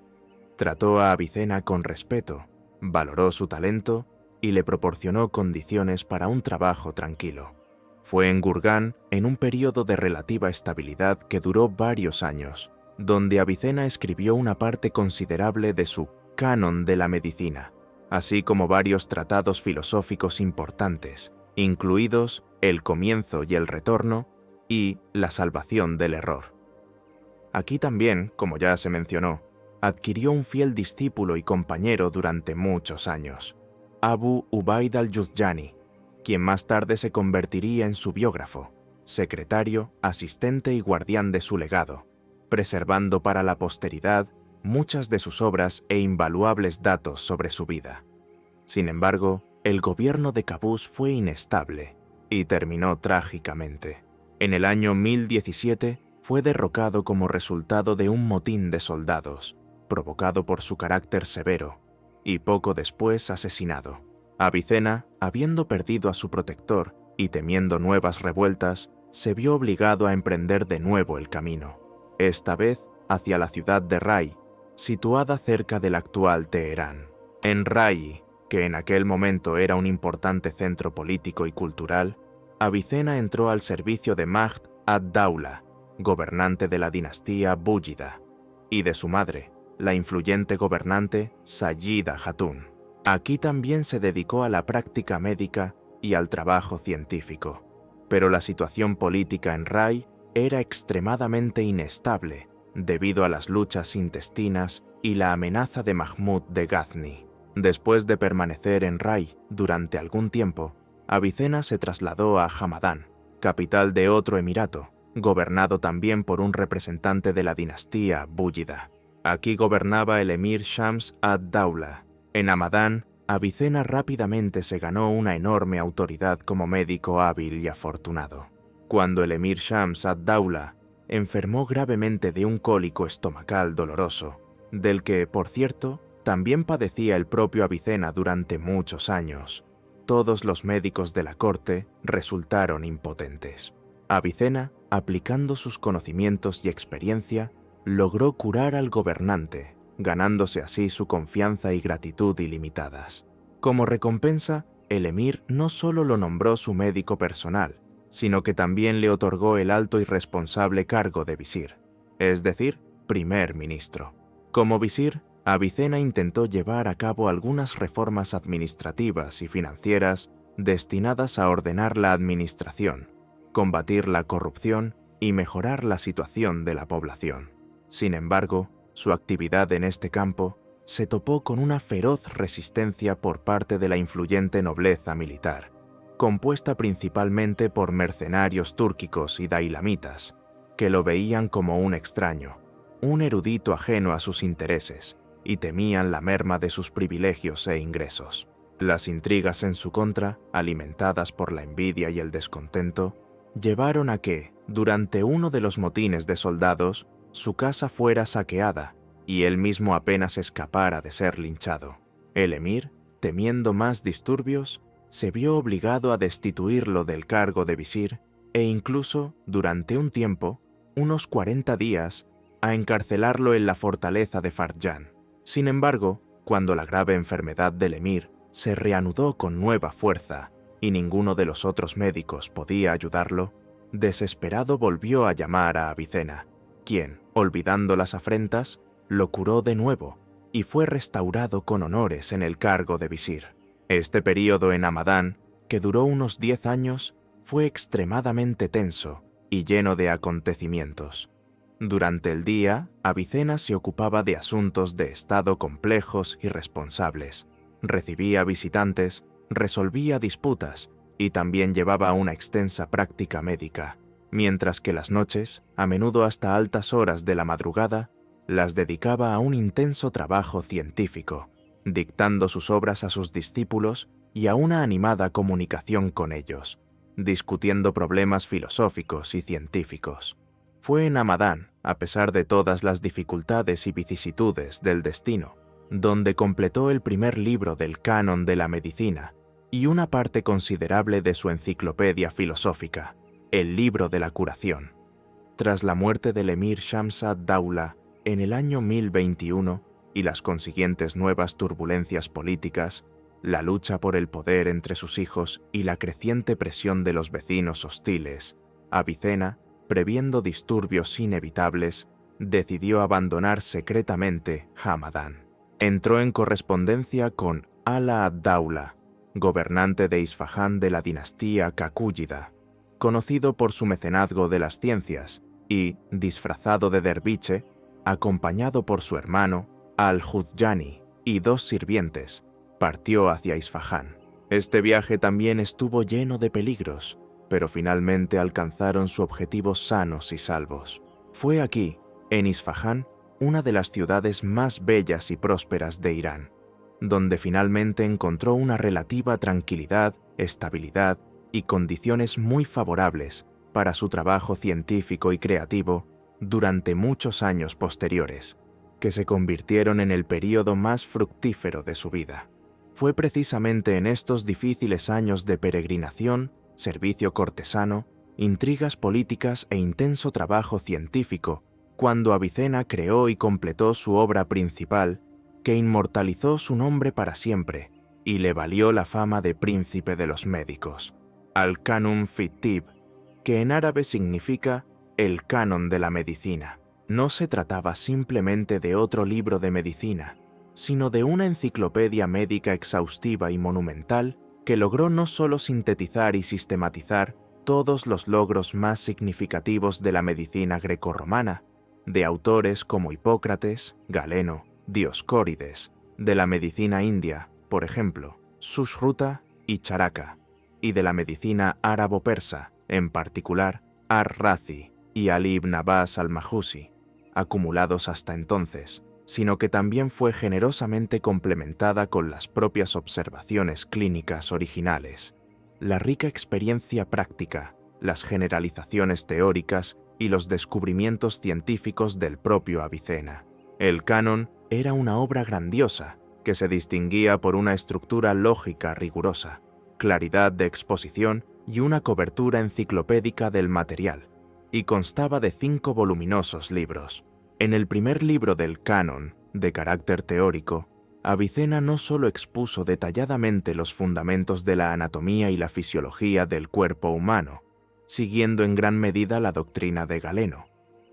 Trató a Avicena con respeto, valoró su talento y le proporcionó condiciones para un trabajo tranquilo. Fue en Gurgan en un período de relativa estabilidad que duró varios años, donde Avicena escribió una parte considerable de su Canon de la Medicina, así como varios tratados filosóficos importantes, incluidos El comienzo y el retorno y La salvación del error. Aquí también, como ya se mencionó, adquirió un fiel discípulo y compañero durante muchos años, Abu Ubaid al-Juzjani, quien más tarde se convertiría en su biógrafo, secretario, asistente y guardián de su legado, preservando para la posteridad muchas de sus obras e invaluables datos sobre su vida. Sin embargo, el gobierno de Qaboos fue inestable y terminó trágicamente. En el año 1017 fue derrocado como resultado de un motín de soldados, provocado por su carácter severo, y poco después asesinado. Avicena, habiendo perdido a su protector y temiendo nuevas revueltas, se vio obligado a emprender de nuevo el camino, esta vez hacia la ciudad de Rai, situada cerca del actual Teherán. En Rai, que en aquel momento era un importante centro político y cultural, Avicena entró al servicio de Mahd ad-Daula, gobernante de la dinastía Búyida, y de su madre, la influyente gobernante Sayyida Hatun. Aquí también se dedicó a la práctica médica y al trabajo científico, pero la situación política en Rai era extremadamente inestable debido a las luchas intestinas y la amenaza de Mahmud de Ghazni. Después de permanecer en Rai durante algún tiempo, Avicena se trasladó a Hamadán, capital de otro emirato, gobernado también por un representante de la dinastía Búyida. Aquí gobernaba el emir Shams ad-Daula. En Hamadán, Avicena rápidamente se ganó una enorme autoridad como médico hábil y afortunado. Cuando el emir Shams ad-Daula enfermó gravemente de un cólico estomacal doloroso, del que, por cierto, también padecía el propio Avicena durante muchos años, todos los médicos de la corte resultaron impotentes. Avicena, aplicando sus conocimientos y experiencia, logró curar al gobernante, ganándose así su confianza y gratitud ilimitadas. Como recompensa, el emir no solo lo nombró su médico personal, sino que también le otorgó el alto y responsable cargo de visir, es decir, primer ministro. Como visir, Avicena intentó llevar a cabo algunas reformas administrativas y financieras destinadas a ordenar la administración, combatir la corrupción y mejorar la situación de la población. Sin embargo, su actividad en este campo se topó con una feroz resistencia por parte de la influyente nobleza militar, compuesta principalmente por mercenarios túrquicos y dailamitas, que lo veían como un extraño, un erudito ajeno a sus intereses, y temían la merma de sus privilegios e ingresos. Las intrigas en su contra, alimentadas por la envidia y el descontento, llevaron a que, durante uno de los motines de soldados, su casa fuera saqueada y él mismo apenas escapara de ser linchado. El emir, temiendo más disturbios, se vio obligado a destituirlo del cargo de visir e incluso, durante un tiempo, unos 40 días, a encarcelarlo en la fortaleza de Farjan. Sin embargo, cuando la grave enfermedad del emir se reanudó con nueva fuerza y ninguno de los otros médicos podía ayudarlo, desesperado volvió a llamar a Avicena, quien, olvidando las afrentas, lo curó de nuevo y fue restaurado con honores en el cargo de visir. Este período en Hamadán, que duró unos 10 años, fue extremadamente tenso y lleno de acontecimientos. Durante el día, Avicena se ocupaba de asuntos de estado complejos y responsables, recibía visitantes, resolvía disputas y también llevaba una extensa práctica médica, mientras que las noches, a menudo hasta altas horas de la madrugada, las dedicaba a un intenso trabajo científico, dictando sus obras a sus discípulos y a una animada comunicación con ellos, discutiendo problemas filosóficos y científicos. Fue en Hamadán, a pesar de todas las dificultades y vicisitudes del destino, donde completó el primer libro del Canon de la Medicina y una parte considerable de su enciclopedia filosófica, el Libro de la Curación. Tras la muerte del emir Shams ad-Dawla en el año 1021 y las consiguientes nuevas turbulencias políticas, la lucha por el poder entre sus hijos y la creciente presión de los vecinos hostiles, Avicena, previendo disturbios inevitables, decidió abandonar secretamente Hamadán. Entró en correspondencia con Ala ad-Dawla, gobernante de Isfahán de la dinastía Kakúyida, conocido por su mecenazgo de las ciencias, y, disfrazado de derviche, acompañado por su hermano, Al-Juzjani, y 2 sirvientes, partió hacia Isfahán. Este viaje también estuvo lleno de peligros, pero finalmente alcanzaron su objetivo sanos y salvos. Fue aquí, en Isfahán, una de las ciudades más bellas y prósperas de Irán, donde finalmente encontró una relativa tranquilidad, estabilidad y condiciones muy favorables para su trabajo científico y creativo durante muchos años posteriores, que se convirtieron en el período más fructífero de su vida. Fue precisamente en estos difíciles años de peregrinación, servicio cortesano, intrigas políticas e intenso trabajo científico cuando Avicena creó y completó su obra principal, que inmortalizó su nombre para siempre y le valió la fama de príncipe de los médicos, Al-Qanun fi Tib, que en árabe significa el canon de la medicina. No se trataba simplemente de otro libro de medicina, sino de una enciclopedia médica exhaustiva y monumental que logró no solo sintetizar y sistematizar todos los logros más significativos de la medicina grecorromana, de autores como Hipócrates, Galeno, Dioscórides, de la medicina india, por ejemplo, Sushruta y Charaka, y de la medicina árabo-persa, en particular Ar-Razi y Ali ibn Abbas al-Majusi, acumulados hasta entonces, sino que también fue generosamente complementada con las propias observaciones clínicas originales, la rica experiencia práctica, las generalizaciones teóricas y los descubrimientos científicos del propio Avicena. El canon era una obra grandiosa que se distinguía por una estructura lógica rigurosa, claridad de exposición y una cobertura enciclopédica del material, y constaba de 5 voluminosos libros. En el primer libro del canon, de carácter teórico, Avicena no solo expuso detalladamente los fundamentos de la anatomía y la fisiología del cuerpo humano, siguiendo en gran medida la doctrina de Galeno,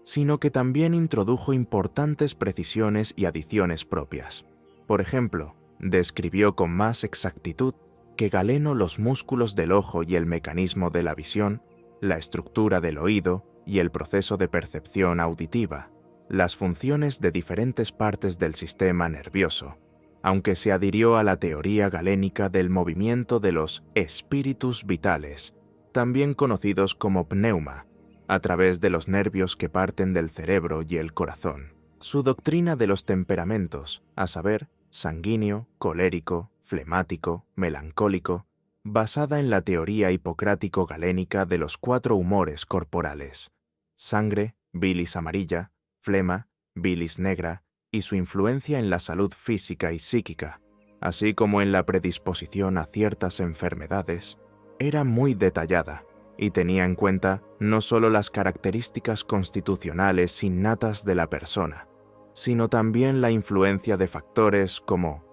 sino que también introdujo importantes precisiones y adiciones propias. Por ejemplo, describió con más exactitud que Galeno los músculos del ojo y el mecanismo de la visión, la estructura del oído y el proceso de percepción auditiva, las funciones de diferentes partes del sistema nervioso, aunque se adhirió a la teoría galénica del movimiento de los espíritus vitales, también conocidos como pneuma, a través de los nervios que parten del cerebro y el corazón. Su doctrina de los temperamentos, a saber, sanguíneo, colérico, flemático, melancólico, basada en la teoría hipocrático-galénica de los 4 humores corporales: sangre, bilis amarilla, flema, bilis negra, y su influencia en la salud física y psíquica, así como en la predisposición a ciertas enfermedades, era muy detallada y tenía en cuenta no solo las características constitucionales innatas de la persona, sino también la influencia de factores como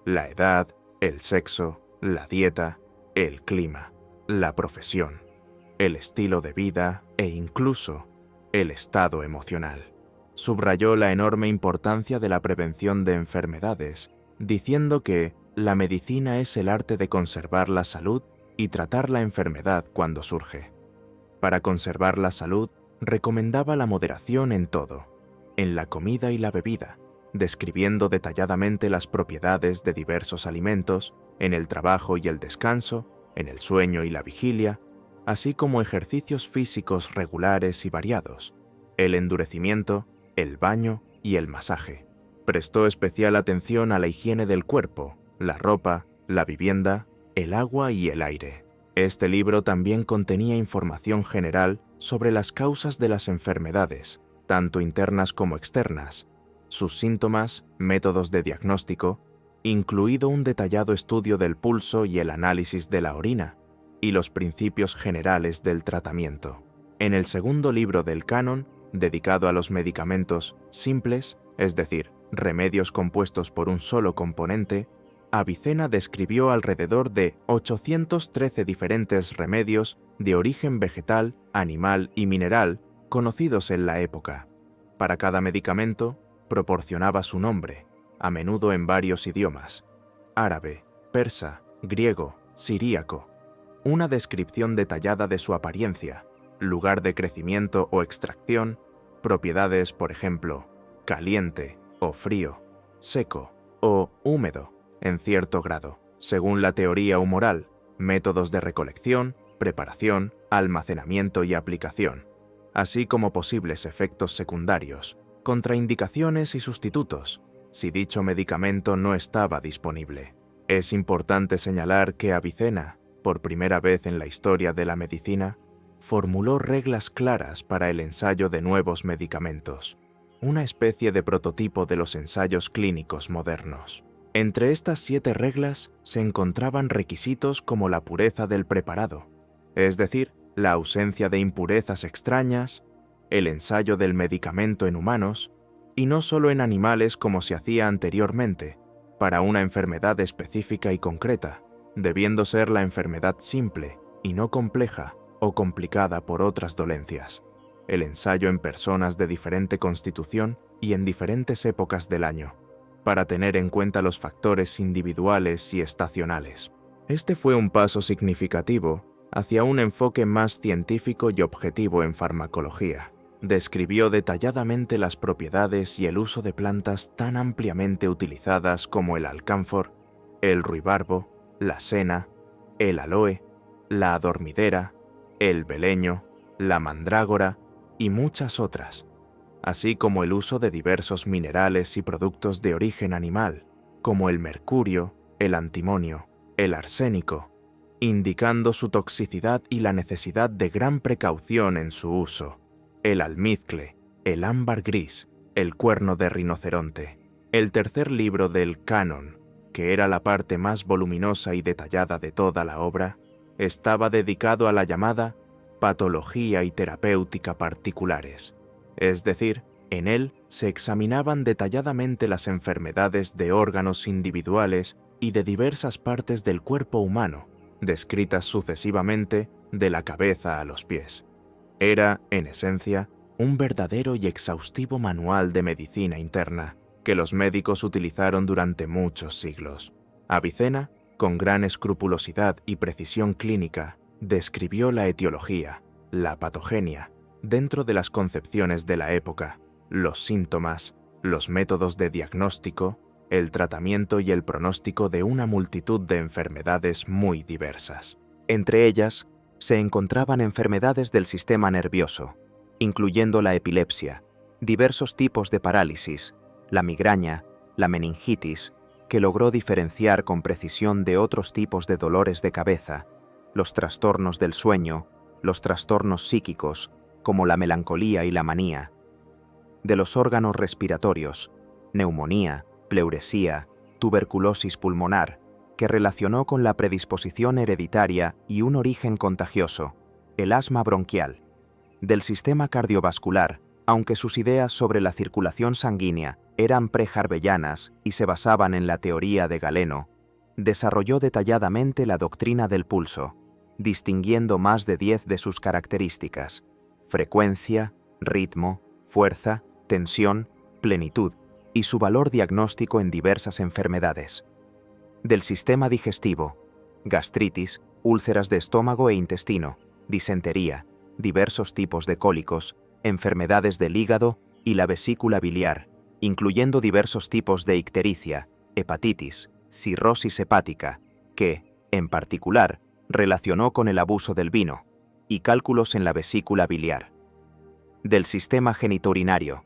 la edad, el sexo, la dieta, el clima, la profesión, el estilo de vida e incluso el estado emocional. Subrayó la enorme importancia de la prevención de enfermedades, diciendo que la medicina es el arte de conservar la salud y tratar la enfermedad cuando surge. Para conservar la salud, recomendaba la moderación en todo, en la comida y la bebida, describiendo detalladamente las propiedades de diversos alimentos, en el trabajo y el descanso, en el sueño y la vigilia, así como ejercicios físicos regulares y variados, el endurecimiento, el baño y el masaje. Prestó especial atención a la higiene del cuerpo, la ropa, la vivienda, el agua y el aire. Este libro también contenía información general sobre las causas de las enfermedades, tanto internas como externas, sus síntomas, métodos de diagnóstico, incluido un detallado estudio del pulso y el análisis de la orina, y los principios generales del tratamiento. En el segundo libro del canon, dedicado a los medicamentos simples, es decir, remedios compuestos por un solo componente, Avicena describió alrededor de 813 diferentes remedios de origen vegetal, animal y mineral conocidos en la época. Para cada medicamento, proporcionaba su nombre, a menudo en varios idiomas: árabe, persa, griego, siríaco, una descripción detallada de su apariencia, lugar de crecimiento o extracción, propiedades, por ejemplo, caliente o frío, seco o húmedo, en cierto grado, según la teoría humoral, métodos de recolección, preparación, almacenamiento y aplicación, así como posibles efectos secundarios, contraindicaciones y sustitutos, si dicho medicamento no estaba disponible. Es importante señalar que Avicena, por primera vez en la historia de la medicina, formuló reglas claras para el ensayo de nuevos medicamentos, una especie de prototipo de los ensayos clínicos modernos. Entre estas 7 reglas se encontraban requisitos como la pureza del preparado, es decir, la ausencia de impurezas extrañas, el ensayo del medicamento en humanos, y no solo en animales como se hacía anteriormente, para una enfermedad específica y concreta, debiendo ser la enfermedad simple y no compleja o complicada por otras dolencias, el ensayo en personas de diferente constitución y en diferentes épocas del año, para tener en cuenta los factores individuales y estacionales. Este fue un paso significativo hacia un enfoque más científico y objetivo en farmacología. Describió detalladamente las propiedades y el uso de plantas tan ampliamente utilizadas como el alcánfor, el ruibarbo, la sena, el aloe, la adormidera, el beleño, la mandrágora y muchas otras, así como el uso de diversos minerales y productos de origen animal, como el mercurio, el antimonio, el arsénico, indicando su toxicidad y la necesidad de gran precaución en su uso, el almizcle, el ámbar gris, el cuerno de rinoceronte. El tercer libro del canon, que era la parte más voluminosa y detallada de toda la obra, estaba dedicado a la llamada patología y terapéutica particulares, es decir, en él se examinaban detalladamente las enfermedades de órganos individuales y de diversas partes del cuerpo humano, descritas sucesivamente de la cabeza a los pies. Era, en esencia, un verdadero y exhaustivo manual de medicina interna que los médicos utilizaron durante muchos siglos. Avicena, con gran escrupulosidad y precisión clínica, describió la etiología, la patogenia, dentro de las concepciones de la época, los síntomas, los métodos de diagnóstico, el tratamiento y el pronóstico de una multitud de enfermedades muy diversas. Entre ellas, se encontraban enfermedades del sistema nervioso, incluyendo la epilepsia, diversos tipos de parálisis, la migraña, la meningitis, que logró diferenciar con precisión de otros tipos de dolores de cabeza, los trastornos del sueño, los trastornos psíquicos, como la melancolía y la manía, de los órganos respiratorios, neumonía, pleuresía, tuberculosis pulmonar, que relacionó con la predisposición hereditaria y un origen contagioso, el asma bronquial, del sistema cardiovascular, aunque sus ideas sobre la circulación sanguínea eran pre-harveyanas y se basaban en la teoría de Galeno, desarrolló detalladamente la doctrina del pulso, distinguiendo más de 10 de sus características: frecuencia, ritmo, fuerza, tensión, plenitud y su valor diagnóstico en diversas enfermedades. Del sistema digestivo, gastritis, úlceras de estómago e intestino, disentería, diversos tipos de cólicos, enfermedades del hígado y la vesícula biliar, incluyendo diversos tipos de ictericia, hepatitis, cirrosis hepática, que, en particular, relacionó con el abuso del vino, y cálculos en la vesícula biliar. Del sistema genitourinario,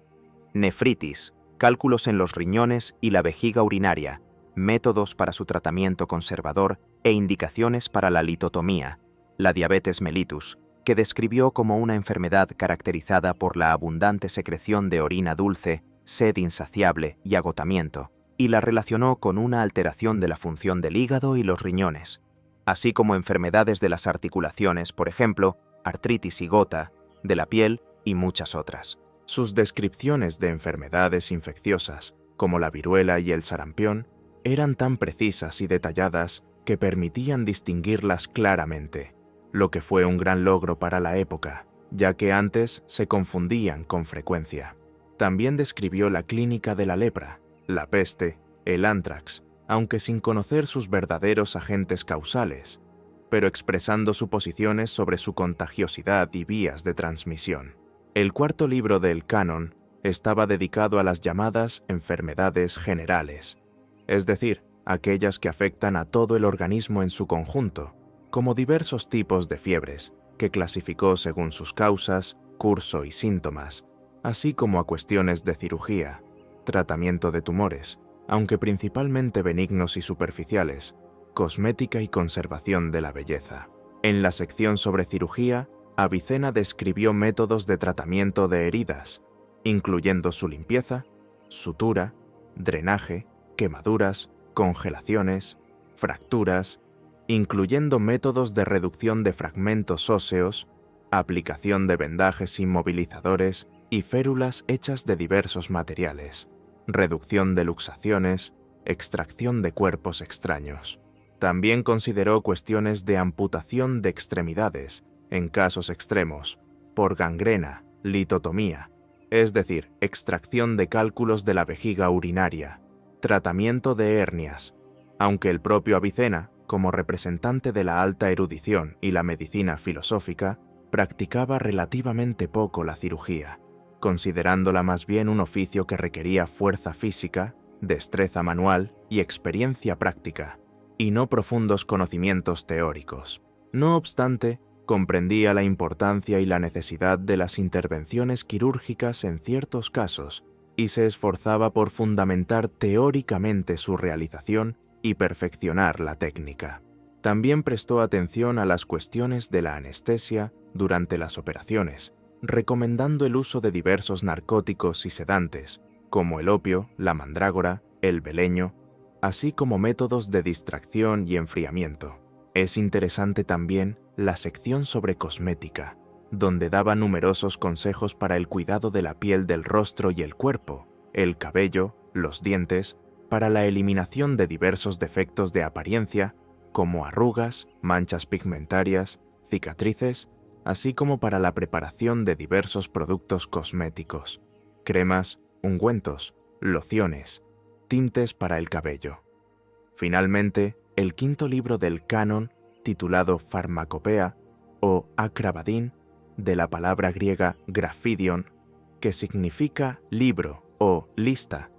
nefritis, cálculos en los riñones y la vejiga urinaria, métodos para su tratamiento conservador e indicaciones para la litotomía, la diabetes mellitus, que describió como una enfermedad caracterizada por la abundante secreción de orina dulce, sed insaciable y agotamiento, y la relacionó con una alteración de la función del hígado y los riñones, así como enfermedades de las articulaciones, por ejemplo, artritis y gota, de la piel y muchas otras. Sus descripciones de enfermedades infecciosas, como la viruela y el sarampión, eran tan precisas y detalladas que permitían distinguirlas claramente, lo que fue un gran logro para la época, ya que antes se confundían con frecuencia. También describió la clínica de la lepra, la peste, el ántrax, aunque sin conocer sus verdaderos agentes causales, pero expresando suposiciones sobre su contagiosidad y vías de transmisión. El cuarto libro del Canon estaba dedicado a las llamadas enfermedades generales, es decir, aquellas que afectan a todo el organismo en su conjunto, como diversos tipos de fiebres, que clasificó según sus causas, curso y síntomas, así como a cuestiones de cirugía, tratamiento de tumores, aunque principalmente benignos y superficiales, cosmética y conservación de la belleza. En la sección sobre cirugía, Avicena describió métodos de tratamiento de heridas, incluyendo su limpieza, sutura, drenaje, quemaduras, congelaciones, fracturas, incluyendo métodos de reducción de fragmentos óseos, aplicación de vendajes inmovilizadores y férulas hechas de diversos materiales, reducción de luxaciones, extracción de cuerpos extraños. También consideró cuestiones de amputación de extremidades, en casos extremos, por gangrena, litotomía, es decir, extracción de cálculos de la vejiga urinaria, tratamiento de hernias, aunque el propio Avicena, como representante de la alta erudición y la medicina filosófica, practicaba relativamente poco la cirugía, considerándola más bien un oficio que requería fuerza física, destreza manual y experiencia práctica, y no profundos conocimientos teóricos. No obstante, comprendía la importancia y la necesidad de las intervenciones quirúrgicas en ciertos casos y se esforzaba por fundamentar teóricamente su realización y perfeccionar la técnica. También prestó atención a las cuestiones de la anestesia durante las operaciones, recomendando el uso de diversos narcóticos y sedantes, como el opio, la mandrágora, el beleño, así como métodos de distracción y enfriamiento. Es interesante también la sección sobre cosmética, donde daba numerosos consejos para el cuidado de la piel del rostro y el cuerpo, el cabello, los dientes, para la eliminación de diversos defectos de apariencia, como arrugas, manchas pigmentarias, cicatrices así como para la preparación de diversos productos cosméticos, cremas, ungüentos, lociones, tintes para el cabello. Finalmente, el quinto libro del canon, titulado Pharmacopoeia o Acrabadín, de la palabra griega graphidion, que significa libro o lista,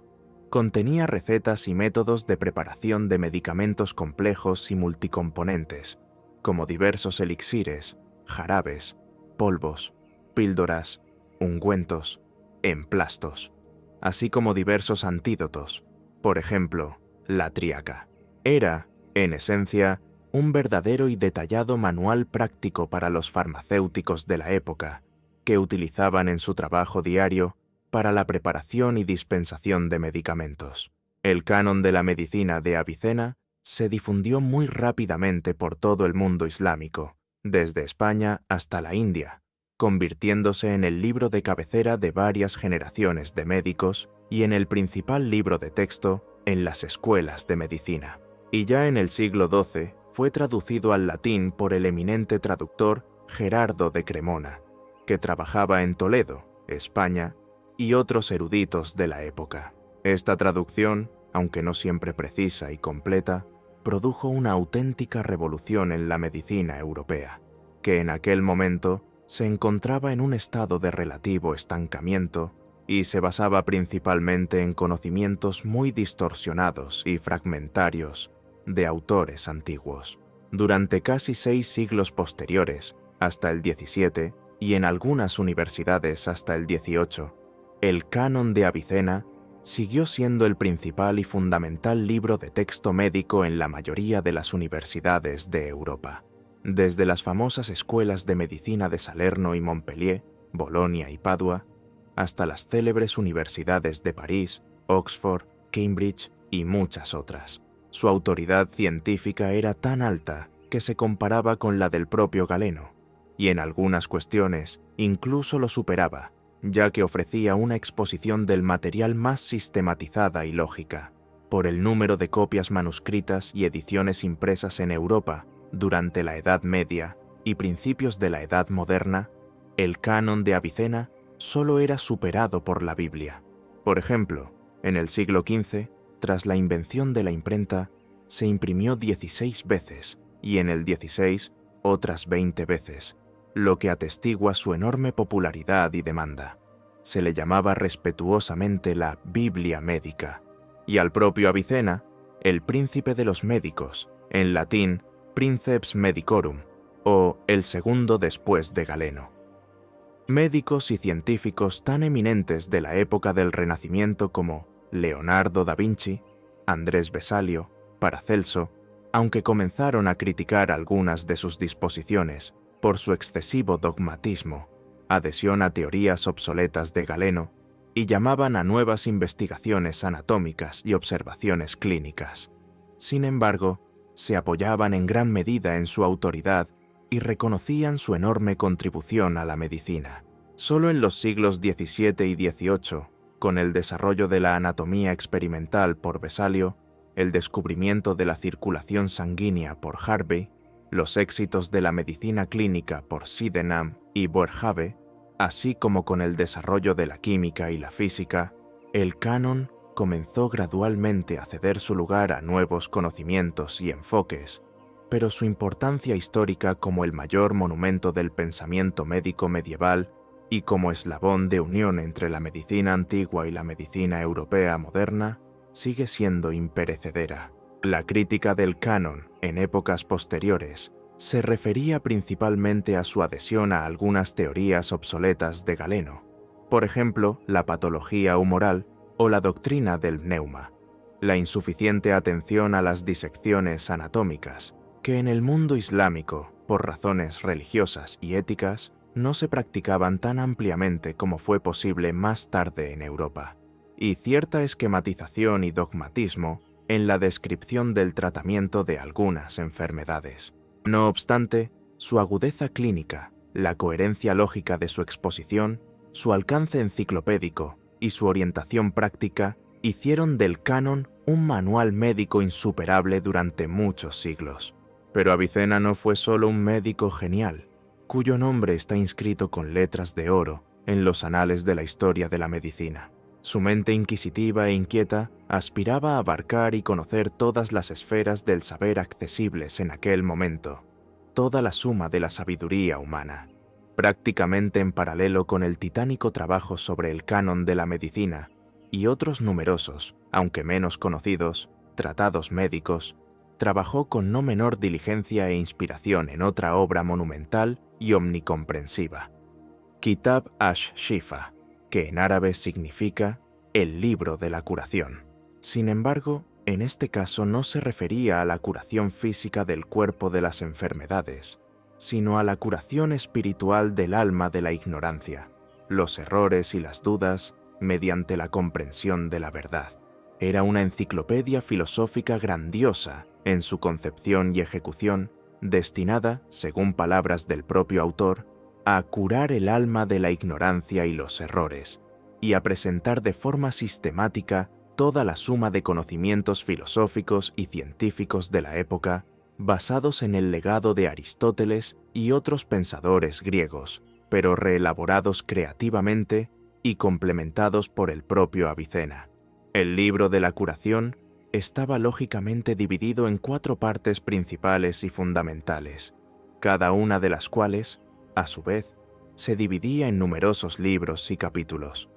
contenía recetas y métodos de preparación de medicamentos complejos y multicomponentes, como diversos elixires, jarabes, polvos, píldoras, ungüentos, emplastos, así como diversos antídotos, por ejemplo, la tríaca. Era, en esencia, un verdadero y detallado manual práctico para los farmacéuticos de la época, que utilizaban en su trabajo diario para la preparación y dispensación de medicamentos. El canon de la medicina de Avicena se difundió muy rápidamente por todo el mundo islámico, desde España hasta la India, convirtiéndose en el libro de cabecera de varias generaciones de médicos y en el principal libro de texto en las escuelas de medicina. Y ya en el siglo XII fue traducido al latín por el eminente traductor Gerardo de Cremona, que trabajaba en Toledo, España, y otros eruditos de la época. Esta traducción, aunque no siempre precisa y completa, produjo una auténtica revolución en la medicina europea, que en aquel momento se encontraba en un estado de relativo estancamiento y se basaba principalmente en conocimientos muy distorsionados y fragmentarios de autores antiguos. Durante casi 6 siglos posteriores, hasta el XVII, y en algunas universidades hasta el XVIII, el canon de Avicena siguió siendo el principal y fundamental libro de texto médico en la mayoría de las universidades de Europa. Desde las famosas escuelas de medicina de Salerno y Montpellier, Bolonia y Padua, hasta las célebres universidades de París, Oxford, Cambridge y muchas otras. Su autoridad científica era tan alta que se comparaba con la del propio Galeno, y en algunas cuestiones incluso lo superaba, ya que ofrecía una exposición del material más sistematizada y lógica. Por el número de copias manuscritas y ediciones impresas en Europa durante la Edad Media y principios de la Edad Moderna, el canon de Avicena solo era superado por la Biblia. Por ejemplo, en el siglo XV, tras la invención de la imprenta, se imprimió 16 veces y en el XVI otras 20 veces, lo que atestigua su enorme popularidad y demanda. Se le llamaba respetuosamente la Biblia médica, y al propio Avicena, el príncipe de los médicos, en latín Princeps Medicorum, o el segundo después de Galeno. Médicos y científicos tan eminentes de la época del Renacimiento como Leonardo da Vinci, Andrés Vesalio, Paracelso, aunque comenzaron a criticar algunas de sus disposiciones por su excesivo dogmatismo, adhesión a teorías obsoletas de Galeno, y llamaban a nuevas investigaciones anatómicas y observaciones clínicas. Sin embargo, se apoyaban en gran medida en su autoridad y reconocían su enorme contribución a la medicina. Solo en los siglos XVII y XVIII, con el desarrollo de la anatomía experimental por Vesalio, el descubrimiento de la circulación sanguínea por Harvey, los éxitos de la medicina clínica por Sydenham y Boerhaave, así como con el desarrollo de la química y la física, el canon comenzó gradualmente a ceder su lugar a nuevos conocimientos y enfoques, pero su importancia histórica como el mayor monumento del pensamiento médico medieval y como eslabón de unión entre la medicina antigua y la medicina europea moderna, sigue siendo imperecedera. La crítica del canon en épocas posteriores se refería principalmente a su adhesión a algunas teorías obsoletas de Galeno, por ejemplo, la patología humoral o la doctrina del neuma, la insuficiente atención a las disecciones anatómicas, que en el mundo islámico, por razones religiosas y éticas, no se practicaban tan ampliamente como fue posible más tarde en Europa, y cierta esquematización y dogmatismo en la descripción del tratamiento de algunas enfermedades. No obstante, su agudeza clínica, la coherencia lógica de su exposición, su alcance enciclopédico y su orientación práctica hicieron del canon un manual médico insuperable durante muchos siglos. Pero Avicena no fue solo un médico genial, cuyo nombre está inscrito con letras de oro en los anales de la historia de la medicina. Su mente inquisitiva e inquieta aspiraba a abarcar y conocer todas las esferas del saber accesibles en aquel momento, toda la suma de la sabiduría humana. Prácticamente en paralelo con el titánico trabajo sobre el canon de la medicina y otros numerosos, aunque menos conocidos, tratados médicos, trabajó con no menor diligencia e inspiración en otra obra monumental y omnicomprensiva, Kitab ash-Shifa, que en árabe significa el libro de la curación. Sin embargo, en este caso no se refería a la curación física del cuerpo de las enfermedades, sino a la curación espiritual del alma de la ignorancia, los errores y las dudas mediante la comprensión de la verdad. Era una enciclopedia filosófica grandiosa en su concepción y ejecución, destinada, según palabras del propio autor, a curar el alma de la ignorancia y los errores, y a presentar de forma sistemática toda la suma de conocimientos filosóficos y científicos de la época, basados en el legado de Aristóteles y otros pensadores griegos, pero reelaborados creativamente y complementados por el propio Avicena. El libro de la curación estaba lógicamente dividido en 4 partes principales y fundamentales, cada una de las cuales, a su vez, se dividía en numerosos libros y capítulos.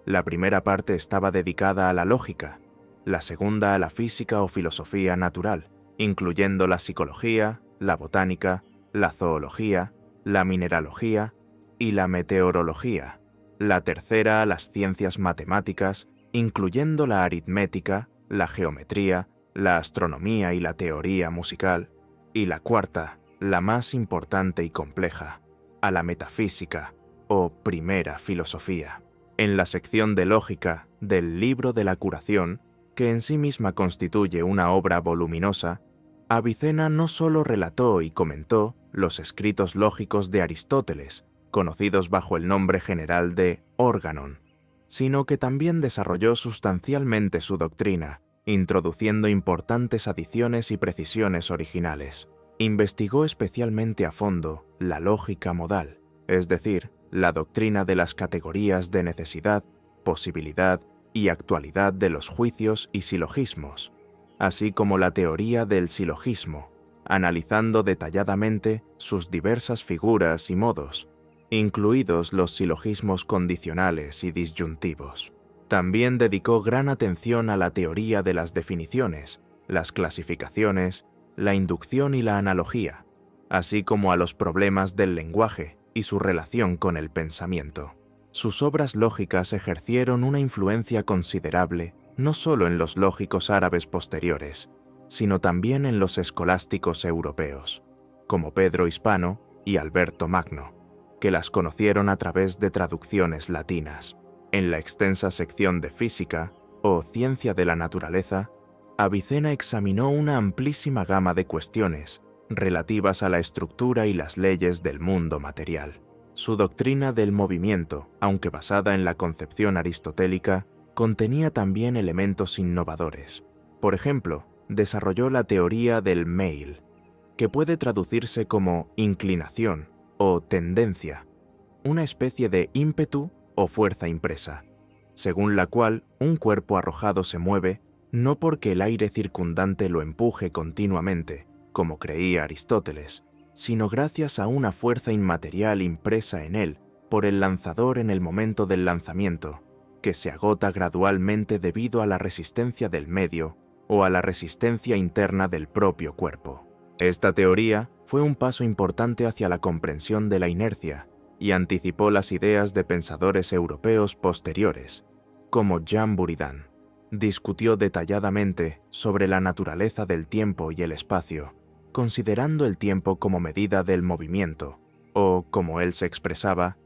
La primera parte estaba dedicada a la lógica, la segunda a la física o filosofía natural, incluyendo la psicología, la botánica, la zoología, la mineralogía y la meteorología, la tercera a las ciencias matemáticas, incluyendo la aritmética, la geometría, la astronomía y la teoría musical, y la cuarta, la más importante y compleja, a la metafísica o primera filosofía. En la sección de lógica del libro de la curación, que en sí misma constituye una obra voluminosa, Avicena no solo relató y comentó los escritos lógicos de Aristóteles, conocidos bajo el nombre general de Organon, sino que también desarrolló sustancialmente su doctrina, introduciendo importantes adiciones y precisiones originales. Investigó especialmente a fondo la lógica modal, es decir, la doctrina de las categorías de necesidad, posibilidad y actualidad de los juicios y silogismos, así como la teoría del silogismo, analizando detalladamente sus diversas figuras y modos, incluidos los silogismos condicionales y disyuntivos. También dedicó gran atención a la teoría de las definiciones, las clasificaciones, la inducción y la analogía, así como a los problemas del lenguaje y su relación con el pensamiento. Sus obras lógicas ejercieron una influencia considerable no solo en los lógicos árabes posteriores, sino también en los escolásticos europeos, como Pedro Hispano y Alberto Magno, que las conocieron a través de traducciones latinas. En la extensa sección de física, o ciencia de la naturaleza, Avicena examinó una amplísima gama de cuestiones relativas a la estructura y las leyes del mundo material. Su doctrina del movimiento, aunque basada en la concepción aristotélica, contenía también elementos innovadores. Por ejemplo, desarrolló la teoría del meil, que puede traducirse como inclinación o tendencia, una especie de ímpetu o fuerza impresa, según la cual un cuerpo arrojado se mueve no porque el aire circundante lo empuje continuamente, como creía Aristóteles, sino gracias a una fuerza inmaterial impresa en él por el lanzador en el momento del lanzamiento, que se agota gradualmente debido a la resistencia del medio o a la resistencia interna del propio cuerpo. Esta teoría fue un paso importante hacia la comprensión de la inercia y anticipó las ideas de pensadores europeos posteriores, como Jean Buridan. Discutió detalladamente sobre la naturaleza del tiempo y el espacio, considerando el tiempo como medida del movimiento, o, como él se expresaba,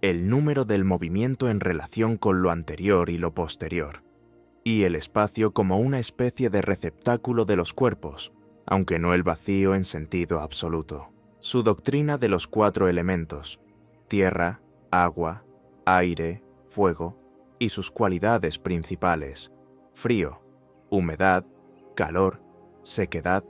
el número del movimiento en relación con lo anterior y lo posterior, y el espacio como una especie de receptáculo de los cuerpos, aunque no el vacío en sentido absoluto. Su doctrina de los 4 elementos, tierra, agua, aire, fuego, y sus cualidades principales, frío, humedad, calor, sequedad,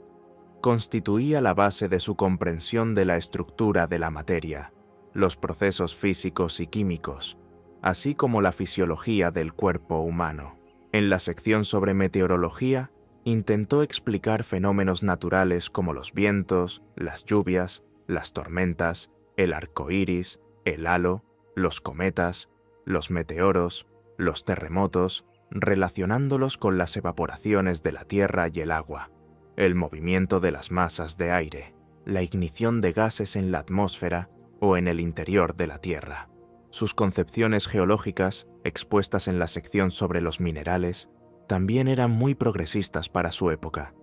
constituía la base de su comprensión de la estructura de la materia, los procesos físicos y químicos, así como la fisiología del cuerpo humano. En la sección sobre meteorología, intentó explicar fenómenos naturales como los vientos, las lluvias, las tormentas, el arco iris, el halo, los cometas, los meteoros, los terremotos, relacionándolos con las evaporaciones de la tierra y el agua, el movimiento de las masas de aire, la ignición de gases en la atmósfera o en el interior de la tierra. Sus concepciones geológicas, expuestas en la sección sobre los minerales, también eran muy progresistas para su época.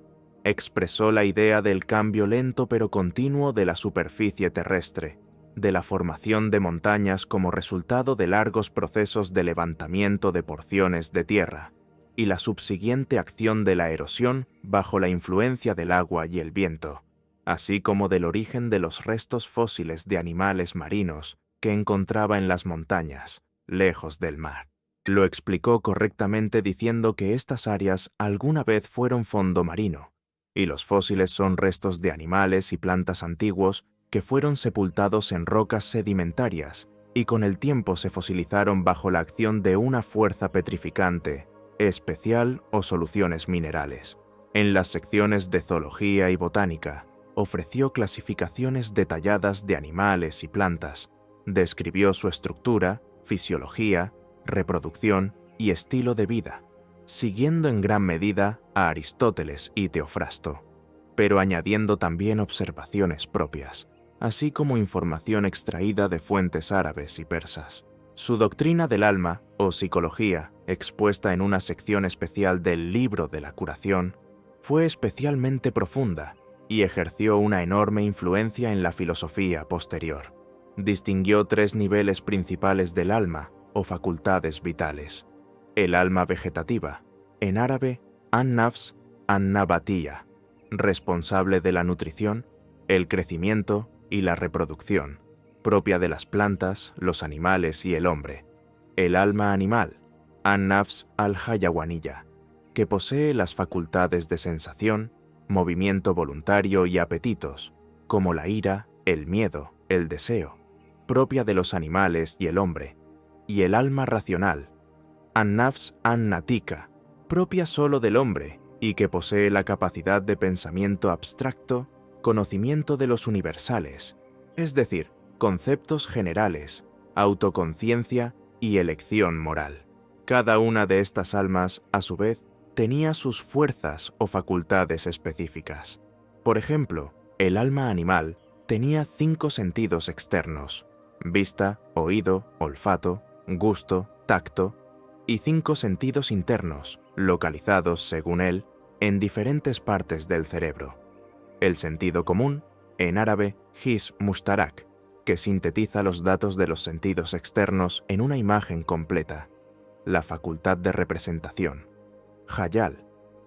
Expresó la idea del cambio lento pero continuo de la superficie terrestre, de la formación de montañas como resultado de largos procesos de levantamiento de porciones de tierra, y la subsiguiente acción de la erosión bajo la influencia del agua y el viento, así como del origen de los restos fósiles de animales marinos que encontraba en las montañas, lejos del mar. Lo explicó correctamente diciendo que estas áreas alguna vez fueron fondo marino, y los fósiles son restos de animales y plantas antiguos que fueron sepultados en rocas sedimentarias y con el tiempo se fosilizaron bajo la acción de una fuerza petrificante, especial o soluciones minerales. En las secciones de zoología y botánica, ofreció clasificaciones detalladas de animales y plantas, describió su estructura, fisiología, reproducción y estilo de vida, siguiendo en gran medida a Aristóteles y Teofrasto, pero añadiendo también observaciones propias, así como información extraída de fuentes árabes y persas. Su doctrina del alma, o psicología, expuesta en una sección especial del Libro de la Curación, fue especialmente profunda y ejerció una enorme influencia en la filosofía posterior. Distinguió 3 niveles principales del alma, o facultades vitales. El alma vegetativa, en árabe, an-nafs an-nabatiyya, responsable de la nutrición, el crecimiento y la reproducción, propia de las plantas, los animales y el hombre. El alma animal, an-nafs al-hayawaniyya, que posee las facultades de sensación, movimiento voluntario y apetitos, como la ira, el miedo, el deseo, propia de los animales y el hombre. Y el alma racional, an-nafs an-natika, propia solo del hombre y que posee la capacidad de pensamiento abstracto, conocimiento de los universales, es decir, conceptos generales, autoconciencia y elección moral. Cada una de estas almas, a su vez, tenía sus fuerzas o facultades específicas. Por ejemplo, el alma animal tenía 5 sentidos externos: vista, oído, olfato, gusto, tacto, y 5 sentidos internos, localizados, según él, en diferentes partes del cerebro. El sentido común, en árabe his mushtarak, que sintetiza los datos de los sentidos externos en una imagen completa. La facultad de representación, hayal,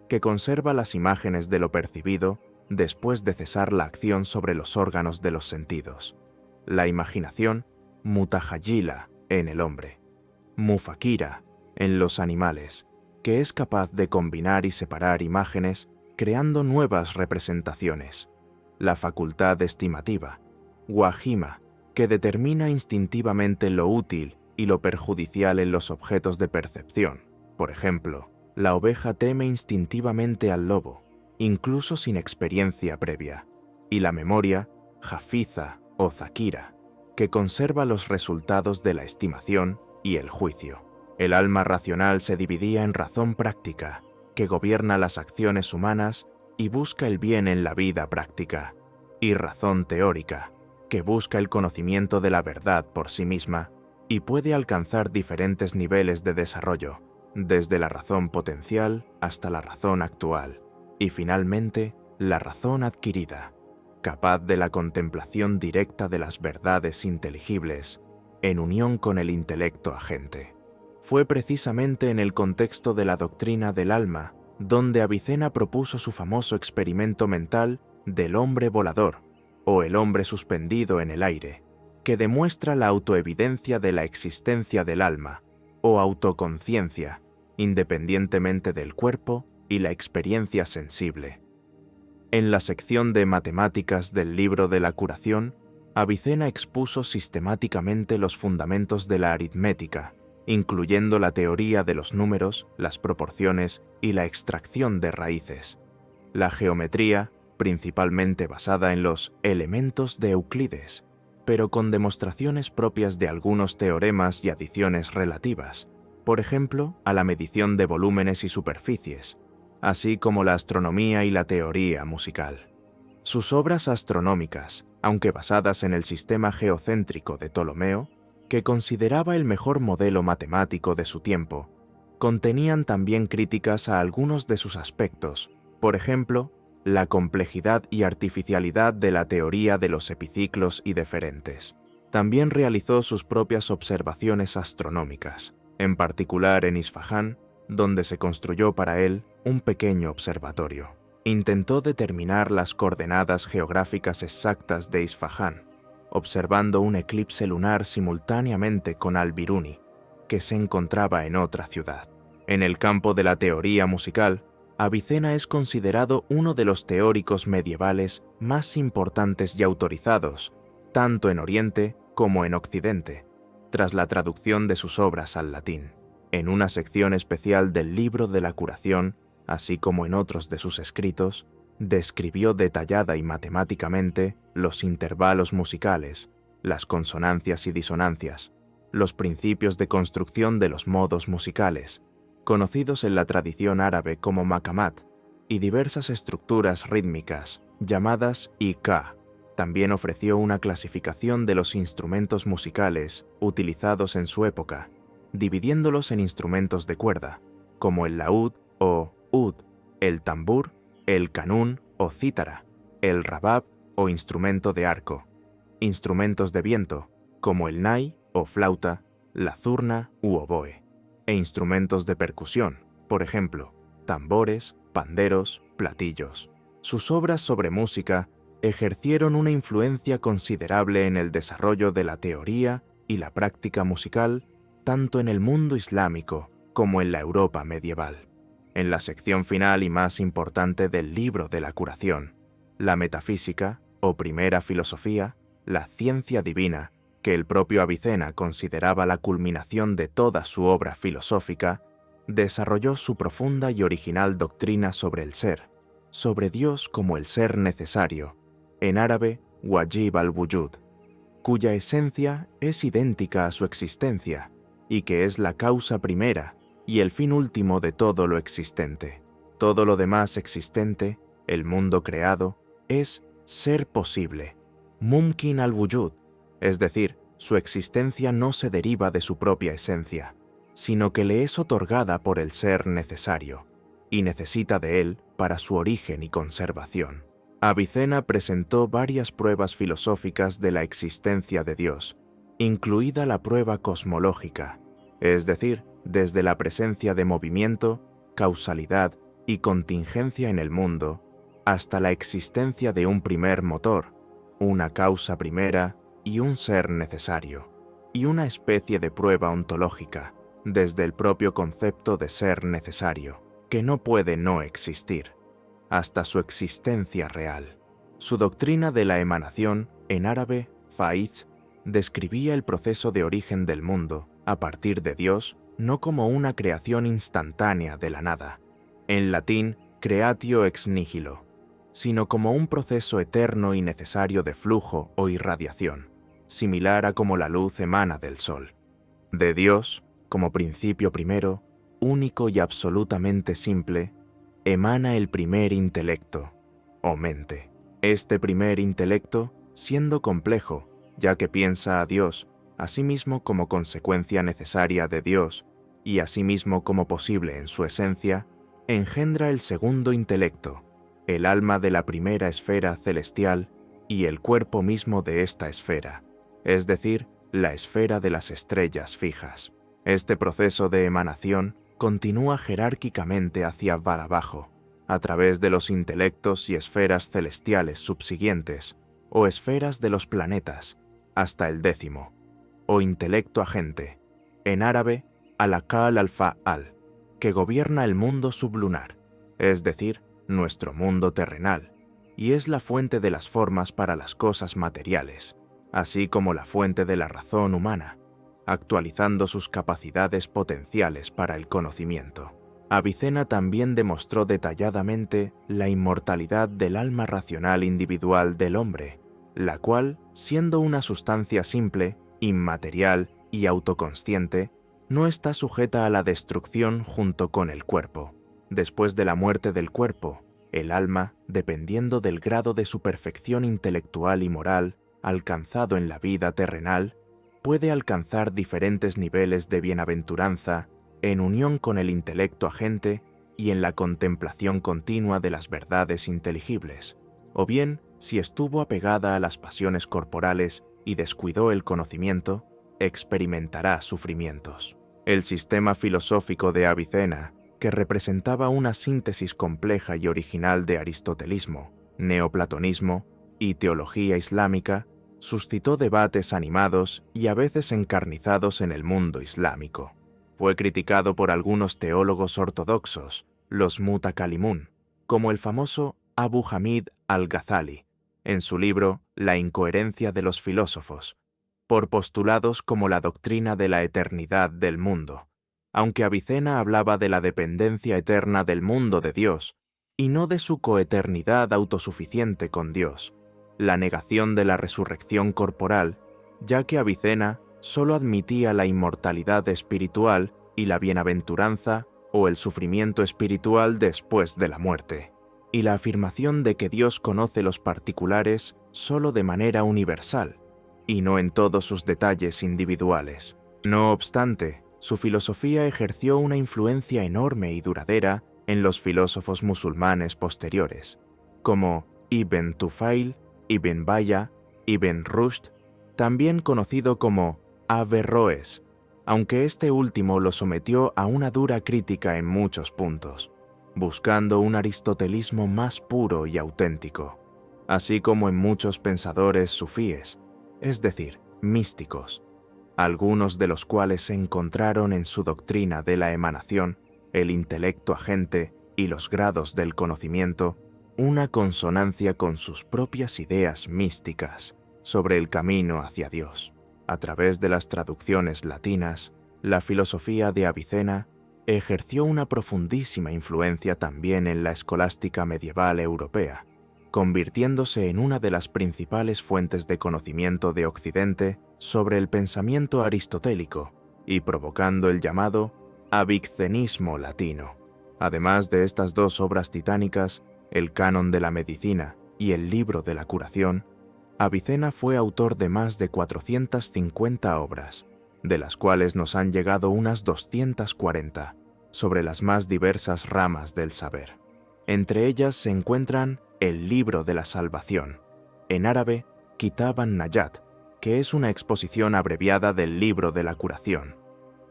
que conserva las imágenes de lo percibido después de cesar la acción sobre los órganos de los sentidos. La imaginación, mutahayila, en el hombre. Mufakira, en los animales, que es capaz de combinar y separar imágenes creando nuevas representaciones. La facultad estimativa, wahima, que determina instintivamente lo útil y lo perjudicial en los objetos de percepción. Por ejemplo, la oveja teme instintivamente al lobo, incluso sin experiencia previa. Y la memoria, hafiza o zakira, que conserva los resultados de la estimación y el juicio. El alma racional se dividía en razón práctica, que gobierna las acciones humanas y busca el bien en la vida práctica, y razón teórica, que busca el conocimiento de la verdad por sí misma y puede alcanzar diferentes niveles de desarrollo, desde la razón potencial hasta la razón actual, y finalmente la razón adquirida, capaz de la contemplación directa de las verdades inteligibles, en unión con el intelecto agente. Fue precisamente en el contexto de la doctrina del alma donde Avicena propuso su famoso experimento mental del hombre volador, o el hombre suspendido en el aire, que demuestra la autoevidencia de la existencia del alma, o autoconciencia, independientemente del cuerpo y la experiencia sensible. En la sección de matemáticas del libro de la curación, Avicena expuso sistemáticamente los fundamentos de la aritmética, incluyendo la teoría de los números, las proporciones y la extracción de raíces. La geometría, principalmente basada en los elementos de Euclides, pero con demostraciones propias de algunos teoremas y adiciones relativas, por ejemplo, a la medición de volúmenes y superficies, así como la astronomía y la teoría musical. Sus obras astronómicas, aunque basadas en el sistema geocéntrico de Ptolomeo, que consideraba el mejor modelo matemático de su tiempo, contenían también críticas a algunos de sus aspectos, por ejemplo, la complejidad y artificialidad de la teoría de los epiciclos y deferentes. También realizó sus propias observaciones astronómicas, en particular en Isfahán, donde se construyó para él un pequeño observatorio. Intentó determinar las coordenadas geográficas exactas de Isfahán, observando un eclipse lunar simultáneamente con Al-Biruni, que se encontraba en otra ciudad. En el campo de la teoría musical, Avicena es considerado uno de los teóricos medievales más importantes y autorizados, tanto en Oriente como en Occidente, tras la traducción de sus obras al latín. En una sección especial del libro de la curación, así como en otros de sus escritos, describió detallada y matemáticamente los intervalos musicales, las consonancias y disonancias, los principios de construcción de los modos musicales, conocidos en la tradición árabe como maqamat, y diversas estructuras rítmicas, llamadas Ika. También ofreció una clasificación de los instrumentos musicales utilizados en su época, dividiéndolos en instrumentos de cuerda, como el laúd o ud, el tambur, el canún o cítara, el rabab o instrumento de arco, instrumentos de viento, como el nai o flauta, la zurna u oboe, e instrumentos de percusión, por ejemplo, tambores, panderos, platillos. Sus obras sobre música ejercieron una influencia considerable en el desarrollo de la teoría y la práctica musical, tanto en el mundo islámico como en la Europa medieval. En la sección final y más importante del libro de la curación, la metafísica, o primera filosofía, la ciencia divina, que el propio Avicena consideraba la culminación de toda su obra filosófica, desarrolló su profunda y original doctrina sobre el ser, sobre Dios como el ser necesario, en árabe wajib al-wujud, cuya esencia es idéntica a su existencia y que es la causa primera y el fin último de todo lo existente. Todo lo demás existente, el mundo creado, es ser posible, mumkin al-wujud, es decir, su existencia no se deriva de su propia esencia, sino que le es otorgada por el ser necesario, y necesita de él para su origen y conservación. Avicena presentó varias pruebas filosóficas de la existencia de Dios, incluida la prueba cosmológica, es decir, desde la presencia de movimiento, causalidad y contingencia en el mundo, hasta la existencia de un primer motor, una causa primera y un ser necesario, y una especie de prueba ontológica, desde el propio concepto de ser necesario, que no puede no existir, hasta su existencia real. Su doctrina de la emanación, en árabe, faiz, describía el proceso de origen del mundo, a partir de Dios, no como una creación instantánea de la nada, en latín, creatio ex nihilo, sino como un proceso eterno y necesario de flujo o irradiación, similar a como la luz emana del sol. De Dios, como principio primero, único y absolutamente simple, emana el primer intelecto, o mente. Este primer intelecto, siendo complejo, ya que piensa a Dios, asimismo como consecuencia necesaria de Dios, y asimismo como posible en su esencia, engendra el segundo intelecto, el alma de la primera esfera celestial y el cuerpo mismo de esta esfera, es decir, la esfera de las estrellas fijas. Este proceso de emanación continúa jerárquicamente hacia abajo, a través de los intelectos y esferas celestiales subsiguientes, o esferas de los planetas, hasta el 10º, o intelecto agente, en árabe, al-Aqal al-Fa'al, que gobierna el mundo sublunar, es decir, nuestro mundo terrenal, y es la fuente de las formas para las cosas materiales, así como la fuente de la razón humana, actualizando sus capacidades potenciales para el conocimiento. Avicena también demostró detalladamente la inmortalidad del alma racional individual del hombre, la cual, siendo una sustancia simple, inmaterial y autoconsciente, no está sujeta a la destrucción junto con el cuerpo. Después de la muerte del cuerpo, el alma, dependiendo del grado de su perfección intelectual y moral alcanzado en la vida terrenal, puede alcanzar diferentes niveles de bienaventuranza en unión con el intelecto agente y en la contemplación continua de las verdades inteligibles, o bien, si estuvo apegada a las pasiones corporales y descuidó el conocimiento, experimentará sufrimientos. El sistema filosófico de Avicena, que representaba una síntesis compleja y original de aristotelismo, neoplatonismo y teología islámica, suscitó debates animados y a veces encarnizados en el mundo islámico. Fue criticado por algunos teólogos ortodoxos, los mutakalimun, como el famoso Abu Hamid al-Ghazali, en su libro La incoherencia de los filósofos, por postulados como la doctrina de la eternidad del mundo, aunque Avicena hablaba de la dependencia eterna del mundo de Dios y no de su coeternidad autosuficiente con Dios, la negación de la resurrección corporal, ya que Avicena solo admitía la inmortalidad espiritual y la bienaventuranza o el sufrimiento espiritual después de la muerte, y la afirmación de que Dios conoce los particulares solo de manera universal, y no en todos sus detalles individuales. No obstante, su filosofía ejerció una influencia enorme y duradera en los filósofos musulmanes posteriores, como Ibn Tufail, Ibn Baya, Ibn Rushd, también conocido como Averroes, aunque este último lo sometió a una dura crítica en muchos puntos, buscando un aristotelismo más puro y auténtico, así como en muchos pensadores sufíes, es decir, místicos, algunos de los cuales encontraron en su doctrina de la emanación, el intelecto agente y los grados del conocimiento una consonancia con sus propias ideas místicas sobre el camino hacia Dios. A través de las traducciones latinas, la filosofía de Avicena ejerció una profundísima influencia también en la escolástica medieval europea, convirtiéndose en una de las principales fuentes de conocimiento de Occidente sobre el pensamiento aristotélico y provocando el llamado avicenismo latino. Además de estas dos obras titánicas, el Canon de la Medicina y el Libro de la Curación, Avicena fue autor de más de 450 obras, de las cuales nos han llegado unas 240, sobre las más diversas ramas del saber. Entre ellas se encuentran el Libro de la Salvación, en árabe Kitab an-Najat, que es una exposición abreviada del Libro de la Curación,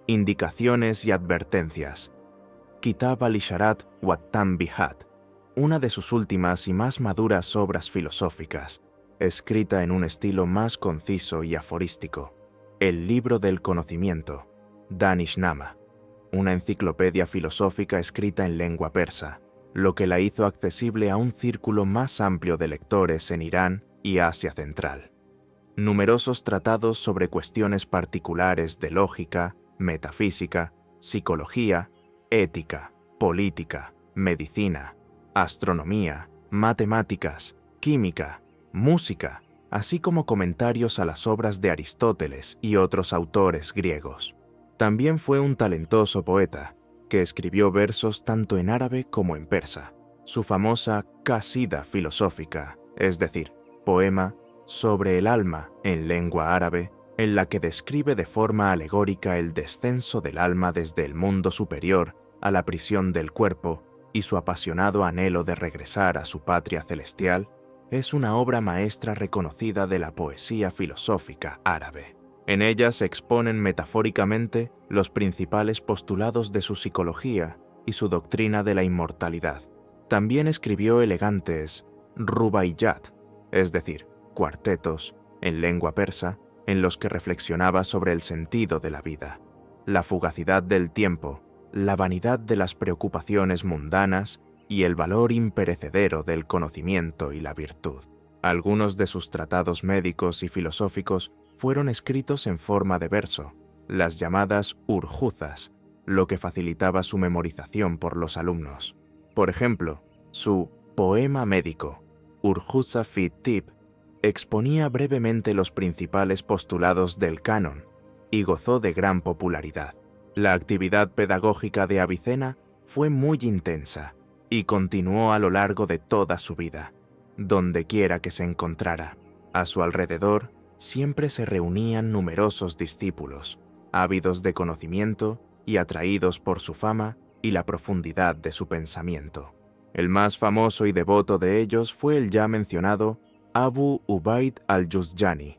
Indicaciones y Advertencias, Kitab al-Isharat wa Tanbihat, una de sus últimas y más maduras obras filosóficas, escrita en un estilo más conciso y aforístico, el Libro del Conocimiento, Danishnama, una enciclopedia filosófica escrita en lengua persa, lo que la hizo accesible a un círculo más amplio de lectores en Irán y Asia Central. Numerosos tratados sobre cuestiones particulares de lógica, metafísica, psicología, ética, política, medicina, astronomía, matemáticas, química, música, así como comentarios a las obras de Aristóteles y otros autores griegos. También fue un talentoso poeta, que escribió versos tanto en árabe como en persa. Su famosa Qasida filosófica, es decir, poema sobre el alma en lengua árabe, en la que describe de forma alegórica el descenso del alma desde el mundo superior a la prisión del cuerpo y su apasionado anhelo de regresar a su patria celestial, es una obra maestra reconocida de la poesía filosófica árabe. En ella se exponen metafóricamente los principales postulados de su psicología y su doctrina de la inmortalidad. También escribió elegantes rubaiyat, es decir, cuartetos, en lengua persa, en los que reflexionaba sobre el sentido de la vida, la fugacidad del tiempo, la vanidad de las preocupaciones mundanas y el valor imperecedero del conocimiento y la virtud. Algunos de sus tratados médicos y filosóficos fueron escritos en forma de verso, las llamadas urjuzas, lo que facilitaba su memorización por los alumnos. Por ejemplo, su Poema médico, Urjuza fi Tib, exponía brevemente los principales postulados del canon y gozó de gran popularidad. La actividad pedagógica de Avicena fue muy intensa y continuó a lo largo de toda su vida, dondequiera que se encontrara. A su alrededor siempre se reunían numerosos discípulos, ávidos de conocimiento y atraídos por su fama y la profundidad de su pensamiento. El más famoso y devoto de ellos fue el ya mencionado Abu Ubaid al-Juzjani,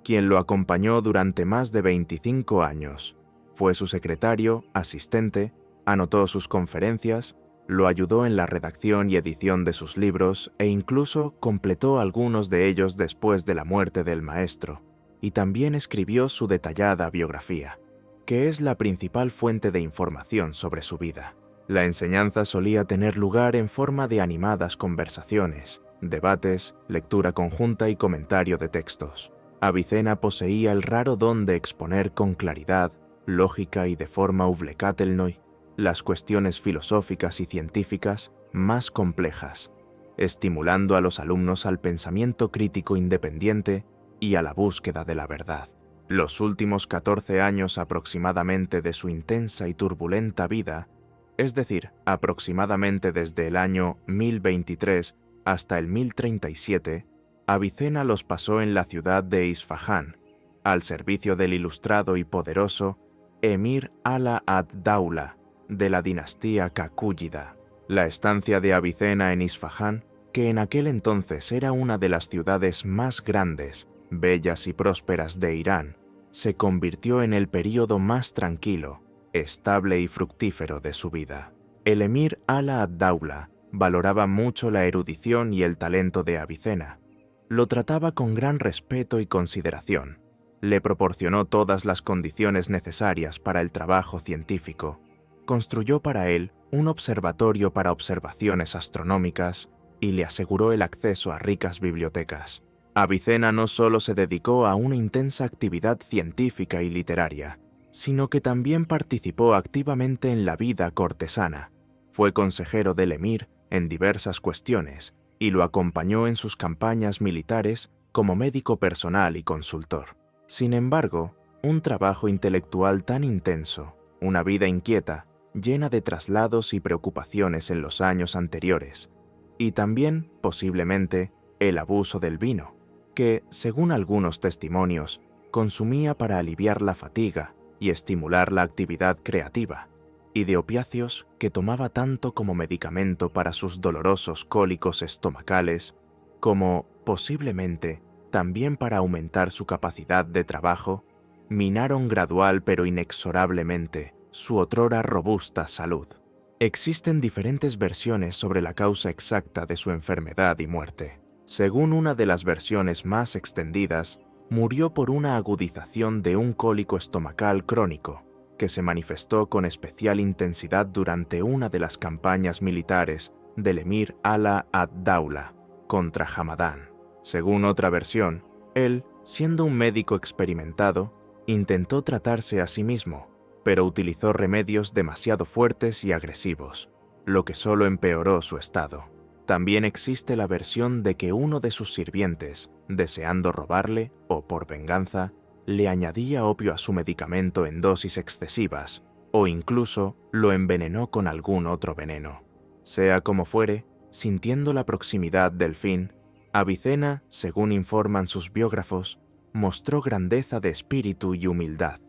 quien lo acompañó durante más de 25 años. Fue su secretario, asistente, anotó sus conferencias, lo ayudó en la redacción y edición de sus libros e incluso completó algunos de ellos después de la muerte del maestro, y también escribió su detallada biografía, que es la principal fuente de información sobre su vida. La enseñanza solía tener lugar en forma de animadas conversaciones, debates, lectura conjunta y comentario de textos. Avicena poseía el raro don de exponer con claridad, lógica y de forma ublecatelnoi las cuestiones filosóficas y científicas más complejas, estimulando a los alumnos al pensamiento crítico independiente y a la búsqueda de la verdad. Los últimos 14 años aproximadamente de su intensa y turbulenta vida, es decir, aproximadamente desde el año 1023 hasta el 1037, Avicena los pasó en la ciudad de Isfahán, al servicio del ilustrado y poderoso Emir Ala ad-Daula de la dinastía Kakúyida. La estancia de Avicena en Isfahán, que en aquel entonces era una de las ciudades más grandes, bellas y prósperas de Irán, se convirtió en el período más tranquilo, estable y fructífero de su vida. El emir Ala ad-Daula valoraba mucho la erudición y el talento de Avicena. Lo trataba con gran respeto y consideración. Le proporcionó todas las condiciones necesarias para el trabajo científico. Construyó para él un observatorio para observaciones astronómicas y le aseguró el acceso a ricas bibliotecas. Avicena no solo se dedicó a una intensa actividad científica y literaria, sino que también participó activamente en la vida cortesana. Fue consejero del emir en diversas cuestiones y lo acompañó en sus campañas militares como médico personal y consultor. Sin embargo, un trabajo intelectual tan intenso, una vida inquieta, llena de traslados y preocupaciones en los años anteriores, y también, posiblemente, el abuso del vino, que, según algunos testimonios, consumía para aliviar la fatiga y estimular la actividad creativa, y de opiáceos que tomaba tanto como medicamento para sus dolorosos cólicos estomacales, como, posiblemente, también para aumentar su capacidad de trabajo, minaron gradual pero inexorablemente su otrora robusta salud. Existen diferentes versiones sobre la causa exacta de su enfermedad y muerte. Según una de las versiones más extendidas, murió por una agudización de un cólico estomacal crónico, que se manifestó con especial intensidad durante una de las campañas militares del emir Ala ad-Daula contra Hamadán. Según otra versión, él, siendo un médico experimentado, intentó tratarse a sí mismo, pero utilizó remedios demasiado fuertes y agresivos, lo que solo empeoró su estado. También existe la versión de que uno de sus sirvientes, deseando robarle o por venganza, le añadía opio a su medicamento en dosis excesivas, o incluso lo envenenó con algún otro veneno. Sea como fuere, sintiendo la proximidad del fin, Avicena, según informan sus biógrafos, mostró grandeza de espíritu y humildad.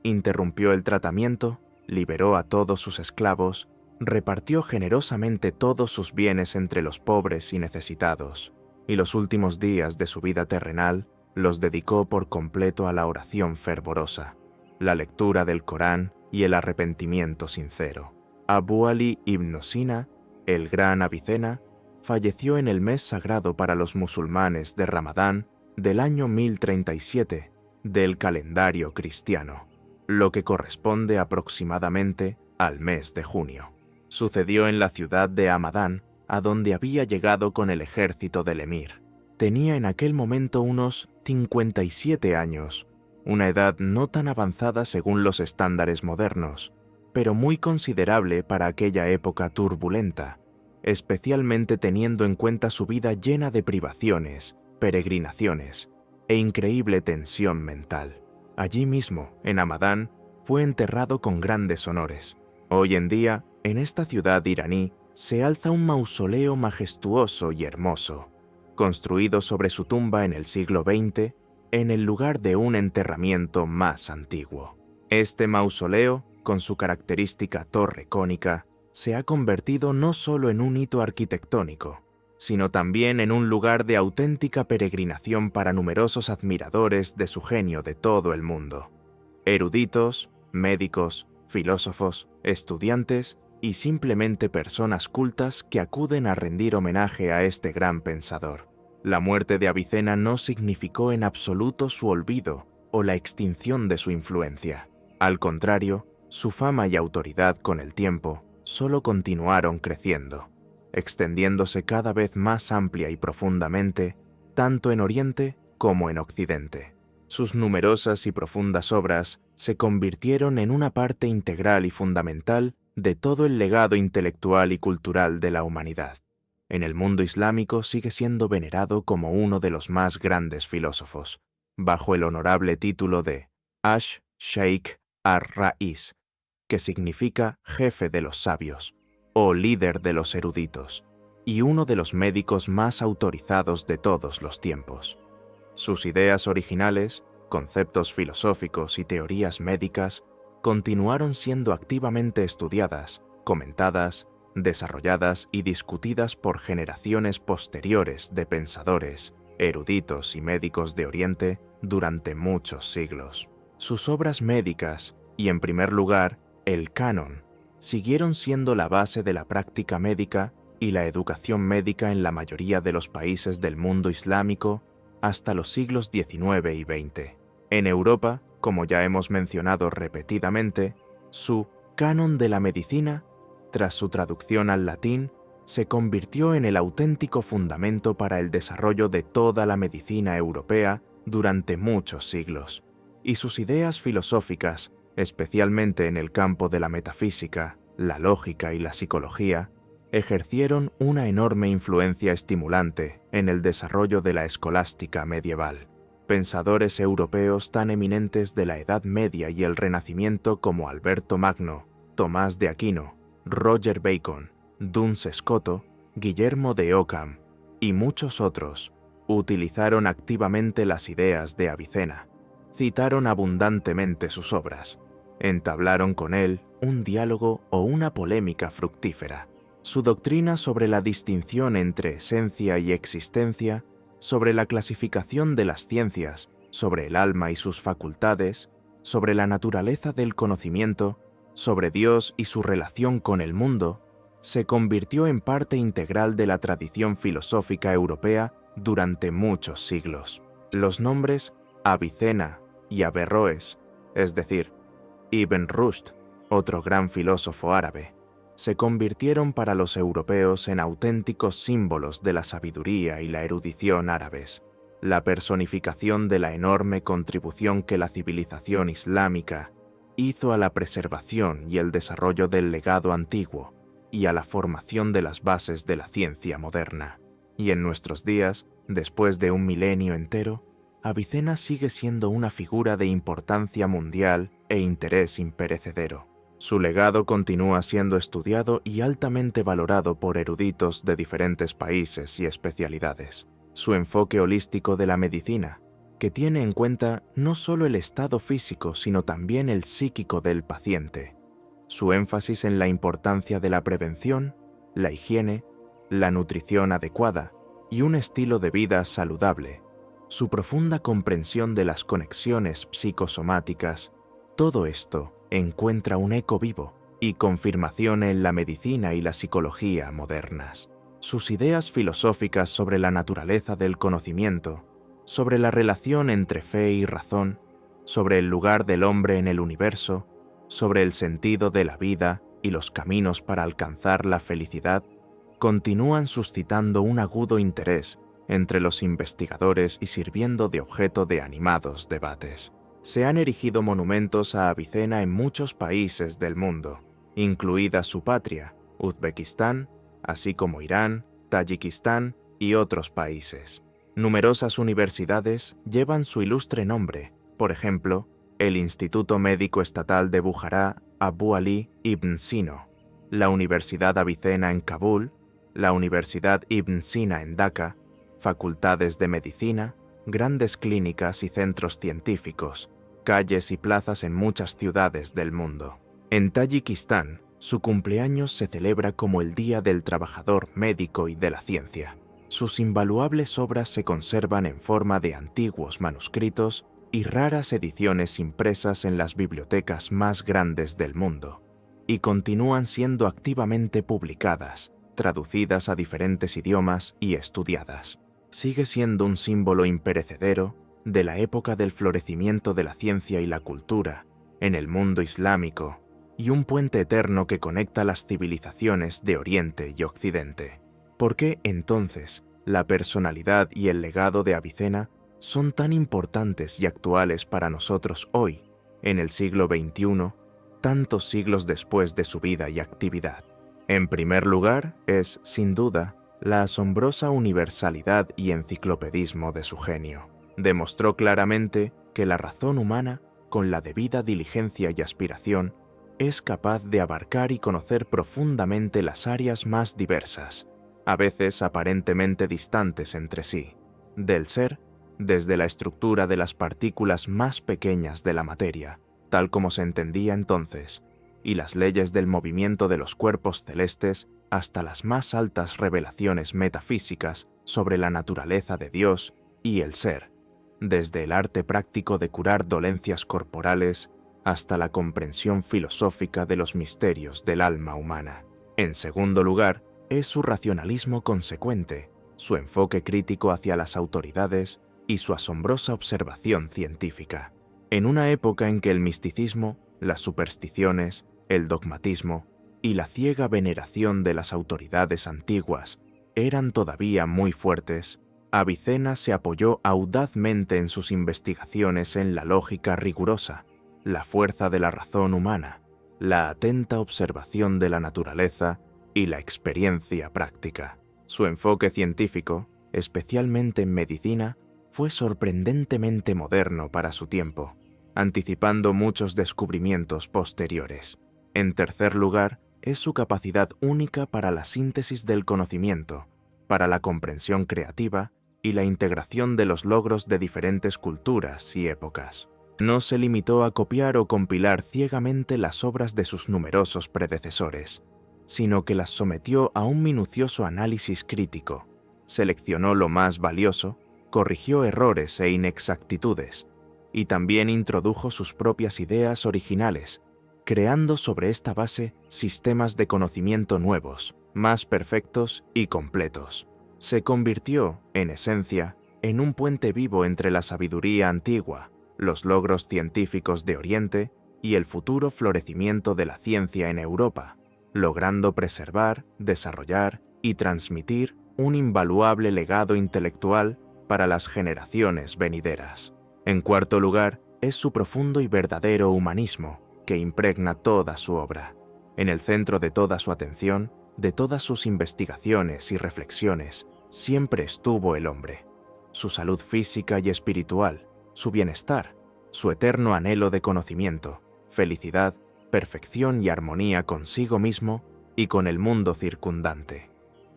Interrumpió el tratamiento, liberó a todos sus esclavos, repartió generosamente todos sus bienes entre los pobres y necesitados, y los últimos días de su vida terrenal los dedicó por completo a la oración fervorosa, la lectura del Corán y el arrepentimiento sincero. Abu Ali ibn Sina, el gran Avicena, falleció en el mes sagrado para los musulmanes de Ramadán del año 1037 del calendario cristiano, lo que corresponde aproximadamente al mes de junio. Sucedió en la ciudad de Hamadán, a donde había llegado con el ejército del emir. Tenía en aquel momento unos 57 años, una edad no tan avanzada según los estándares modernos, pero muy considerable para aquella época turbulenta, especialmente teniendo en cuenta su vida llena de privaciones, peregrinaciones e increíble tensión mental. Allí mismo, en Hamadán, fue enterrado con grandes honores. Hoy en día, en esta ciudad iraní, se alza un mausoleo majestuoso y hermoso, construido sobre su tumba en el siglo XX, en el lugar de un enterramiento más antiguo. Este mausoleo, con su característica torre cónica, se ha convertido no solo en un hito arquitectónico, sino también en un lugar de auténtica peregrinación para numerosos admiradores de su genio de todo el mundo. Eruditos, médicos, filósofos, estudiantes y simplemente personas cultas que acuden a rendir homenaje a este gran pensador. La muerte de Avicena no significó en absoluto su olvido o la extinción de su influencia. Al contrario, su fama y autoridad con el tiempo solo continuaron creciendo, extendiéndose cada vez más amplia y profundamente, tanto en Oriente como en Occidente. Sus numerosas y profundas obras se convirtieron en una parte integral y fundamental de todo el legado intelectual y cultural de la humanidad. En el mundo islámico sigue siendo venerado como uno de los más grandes filósofos, bajo el honorable título de Ash-Sheikh ar-Ra'is, que significa jefe de los sabios o líder de los eruditos, y uno de los médicos más autorizados de todos los tiempos. Sus ideas originales, conceptos filosóficos y teorías médicas continuaron siendo activamente estudiadas, comentadas, desarrolladas y discutidas por generaciones posteriores de pensadores, eruditos y médicos de Oriente durante muchos siglos. Sus obras médicas, y en primer lugar, el canon, siguieron siendo la base de la práctica médica y la educación médica en la mayoría de los países del mundo islámico hasta los siglos XIX y XX. En Europa, como ya hemos mencionado repetidamente, su Canon de la Medicina, tras su traducción al latín, se convirtió en el auténtico fundamento para el desarrollo de toda la medicina europea durante muchos siglos, y sus ideas filosóficas, especialmente en el campo de la metafísica, la lógica y la psicología, ejercieron una enorme influencia estimulante en el desarrollo de la escolástica medieval. Pensadores europeos tan eminentes de la Edad Media y el Renacimiento como Alberto Magno, Tomás de Aquino, Roger Bacon, Duns Scoto, Guillermo de Ockham y muchos otros utilizaron activamente las ideas de Avicena, citaron abundantemente sus obras, entablaron con él un diálogo o una polémica fructífera. Su doctrina sobre la distinción entre esencia y existencia, sobre la clasificación de las ciencias, sobre el alma y sus facultades, sobre la naturaleza del conocimiento, sobre Dios y su relación con el mundo, se convirtió en parte integral de la tradición filosófica europea durante muchos siglos. Los nombres Avicena y Averroes, es decir, Ibn Rushd, otro gran filósofo árabe, se convirtieron para los europeos en auténticos símbolos de la sabiduría y la erudición árabes, la personificación de la enorme contribución que la civilización islámica hizo a la preservación y el desarrollo del legado antiguo y a la formación de las bases de la ciencia moderna. Y en nuestros días, después de un milenio entero, Avicena sigue siendo una figura de importancia mundial e interés imperecedero. Su legado continúa siendo estudiado y altamente valorado por eruditos de diferentes países y especialidades. Su enfoque holístico de la medicina, que tiene en cuenta no solo el estado físico, sino también el psíquico del paciente. Su énfasis en la importancia de la prevención, la higiene, la nutrición adecuada y un estilo de vida saludable. Su profunda comprensión de las conexiones psicosomáticas, todo esto encuentra un eco vivo y confirmación en la medicina y la psicología modernas. Sus ideas filosóficas sobre la naturaleza del conocimiento, sobre la relación entre fe y razón, sobre el lugar del hombre en el universo, sobre el sentido de la vida y los caminos para alcanzar la felicidad continúan suscitando un agudo interés entre los investigadores y sirviendo de objeto de animados debates. Se han erigido monumentos a Avicena en muchos países del mundo, incluida su patria, Uzbekistán, así como Irán, Tayikistán y otros países. Numerosas universidades llevan su ilustre nombre, por ejemplo, el Instituto Médico Estatal de Bujará Abu Ali Ibn Sina, la Universidad Avicena en Kabul, la Universidad Ibn Sina en Daca, facultades de medicina, grandes clínicas y centros científicos, calles y plazas en muchas ciudades del mundo. En Tayikistán, su cumpleaños se celebra como el Día del Trabajador Médico y de la Ciencia. Sus invaluables obras se conservan en forma de antiguos manuscritos y raras ediciones impresas en las bibliotecas más grandes del mundo, y continúan siendo activamente publicadas, traducidas a diferentes idiomas y estudiadas. Sigue siendo un símbolo imperecedero de la época del florecimiento de la ciencia y la cultura en el mundo islámico y un puente eterno que conecta las civilizaciones de Oriente y Occidente. ¿Por qué, entonces, la personalidad y el legado de Avicena son tan importantes y actuales para nosotros hoy, en el siglo XXI, tantos siglos después de su vida y actividad? En primer lugar, es, sin duda, la asombrosa universalidad y enciclopedismo de su genio. Demostró claramente que la razón humana, con la debida diligencia y aspiración, es capaz de abarcar y conocer profundamente las áreas más diversas, a veces aparentemente distantes entre sí, del ser, desde la estructura de las partículas más pequeñas de la materia, tal como se entendía entonces, y las leyes del movimiento de los cuerpos celestes hasta las más altas revelaciones metafísicas sobre la naturaleza de Dios y el ser, desde el arte práctico de curar dolencias corporales hasta la comprensión filosófica de los misterios del alma humana. En segundo lugar, es su racionalismo consecuente, su enfoque crítico hacia las autoridades y su asombrosa observación científica. En una época en que el misticismo, las supersticiones, el dogmatismo y la ciega veneración de las autoridades antiguas eran todavía muy fuertes, Avicena se apoyó audazmente en sus investigaciones en la lógica rigurosa, la fuerza de la razón humana, la atenta observación de la naturaleza y la experiencia práctica. Su enfoque científico, especialmente en medicina, fue sorprendentemente moderno para su tiempo, anticipando muchos descubrimientos posteriores. En tercer lugar, es su capacidad única para la síntesis del conocimiento, para la comprensión creativa y la integración de los logros de diferentes culturas y épocas. No se limitó a copiar o compilar ciegamente las obras de sus numerosos predecesores, sino que las sometió a un minucioso análisis crítico, seleccionó lo más valioso, corrigió errores e inexactitudes, y también introdujo sus propias ideas originales, creando sobre esta base sistemas de conocimiento nuevos, más perfectos y completos. Se convirtió, en esencia, en un puente vivo entre la sabiduría antigua, los logros científicos de Oriente y el futuro florecimiento de la ciencia en Europa, logrando preservar, desarrollar y transmitir un invaluable legado intelectual para las generaciones venideras. En cuarto lugar, es su profundo y verdadero humanismo, que impregna toda su obra. En el centro de toda su atención, de todas sus investigaciones y reflexiones, siempre estuvo el hombre, su salud física y espiritual, su bienestar, su eterno anhelo de conocimiento, felicidad, perfección y armonía consigo mismo y con el mundo circundante.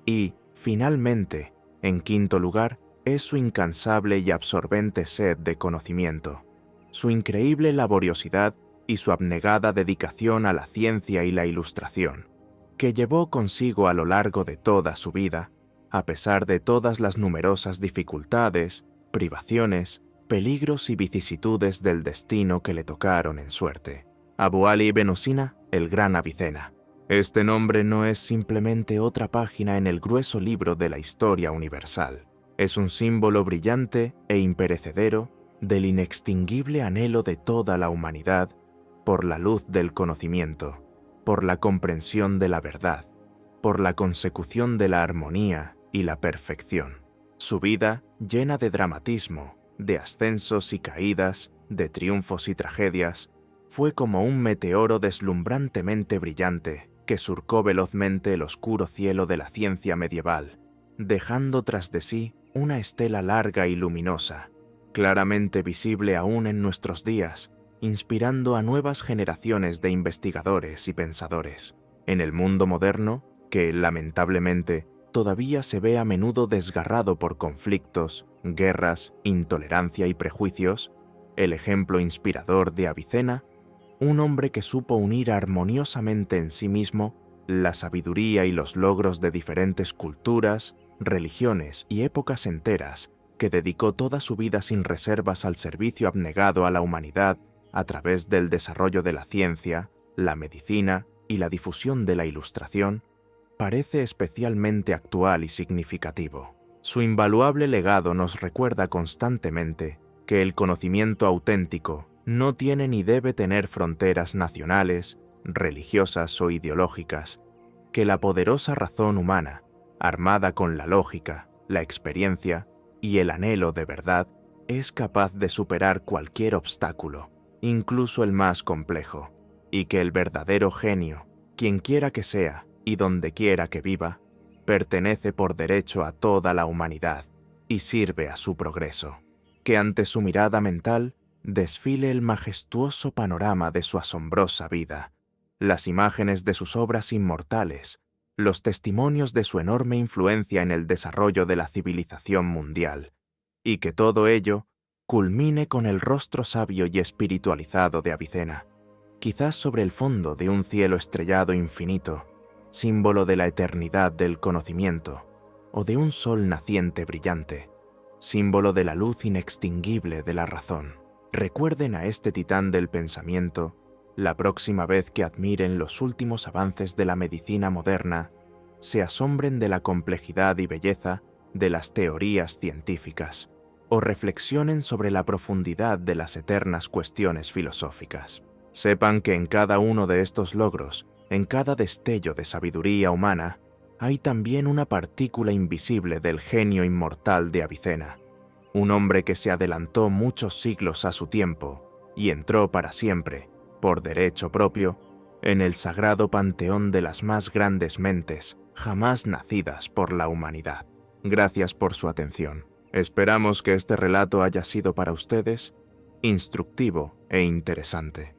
Y, finalmente, en quinto lugar, es su incansable y absorbente sed de conocimiento, su increíble laboriosidad y su abnegada dedicación a la ciencia y la ilustración, que llevó consigo a lo largo de toda su vida, a pesar de todas las numerosas dificultades, privaciones, peligros y vicisitudes del destino que le tocaron en suerte. Abu Ali ibn Sina, el gran Avicena. Este nombre no es simplemente otra página en el grueso libro de la historia universal. Es un símbolo brillante e imperecedero del inextinguible anhelo de toda la humanidad por la luz del conocimiento, por la comprensión de la verdad, por la consecución de la armonía y la perfección. Su vida, llena de dramatismo, de ascensos y caídas, de triunfos y tragedias, fue como un meteoro deslumbrantemente brillante que surcó velozmente el oscuro cielo de la ciencia medieval, dejando tras de sí una estela larga y luminosa, claramente visible aún en nuestros días, inspirando a nuevas generaciones de investigadores y pensadores. En el mundo moderno, que, lamentablemente, todavía se ve a menudo desgarrado por conflictos, guerras, intolerancia y prejuicios, el ejemplo inspirador de Avicena, un hombre que supo unir armoniosamente en sí mismo la sabiduría y los logros de diferentes culturas, religiones y épocas enteras, que dedicó toda su vida sin reservas al servicio abnegado a la humanidad a través del desarrollo de la ciencia, la medicina y la difusión de la ilustración, parece especialmente actual y significativo. Su invaluable legado nos recuerda constantemente que el conocimiento auténtico no tiene ni debe tener fronteras nacionales, religiosas o ideológicas, que la poderosa razón humana, armada con la lógica, la experiencia y el anhelo de verdad, es capaz de superar cualquier obstáculo, incluso el más complejo, y que el verdadero genio, quien quiera que sea y donde quiera que viva, pertenece por derecho a toda la humanidad y sirve a su progreso. Que ante su mirada mental desfile el majestuoso panorama de su asombrosa vida, las imágenes de sus obras inmortales, los testimonios de su enorme influencia en el desarrollo de la civilización mundial, y que todo ello culmine con el rostro sabio y espiritualizado de Avicena, quizás sobre el fondo de un cielo estrellado infinito, símbolo de la eternidad del conocimiento, o de un sol naciente brillante, símbolo de la luz inextinguible de la razón. Recuerden a este titán del pensamiento la próxima vez que admiren los últimos avances de la medicina moderna, se asombren de la complejidad y belleza de las teorías científicas, o reflexionen sobre la profundidad de las eternas cuestiones filosóficas. Sepan que en cada uno de estos logros, en cada destello de sabiduría humana, hay también una partícula invisible del genio inmortal de Avicena, un hombre que se adelantó muchos siglos a su tiempo y entró para siempre, por derecho propio, en el sagrado panteón de las más grandes mentes jamás nacidas por la humanidad. Gracias por su atención. Esperamos que este relato haya sido para ustedes instructivo e interesante.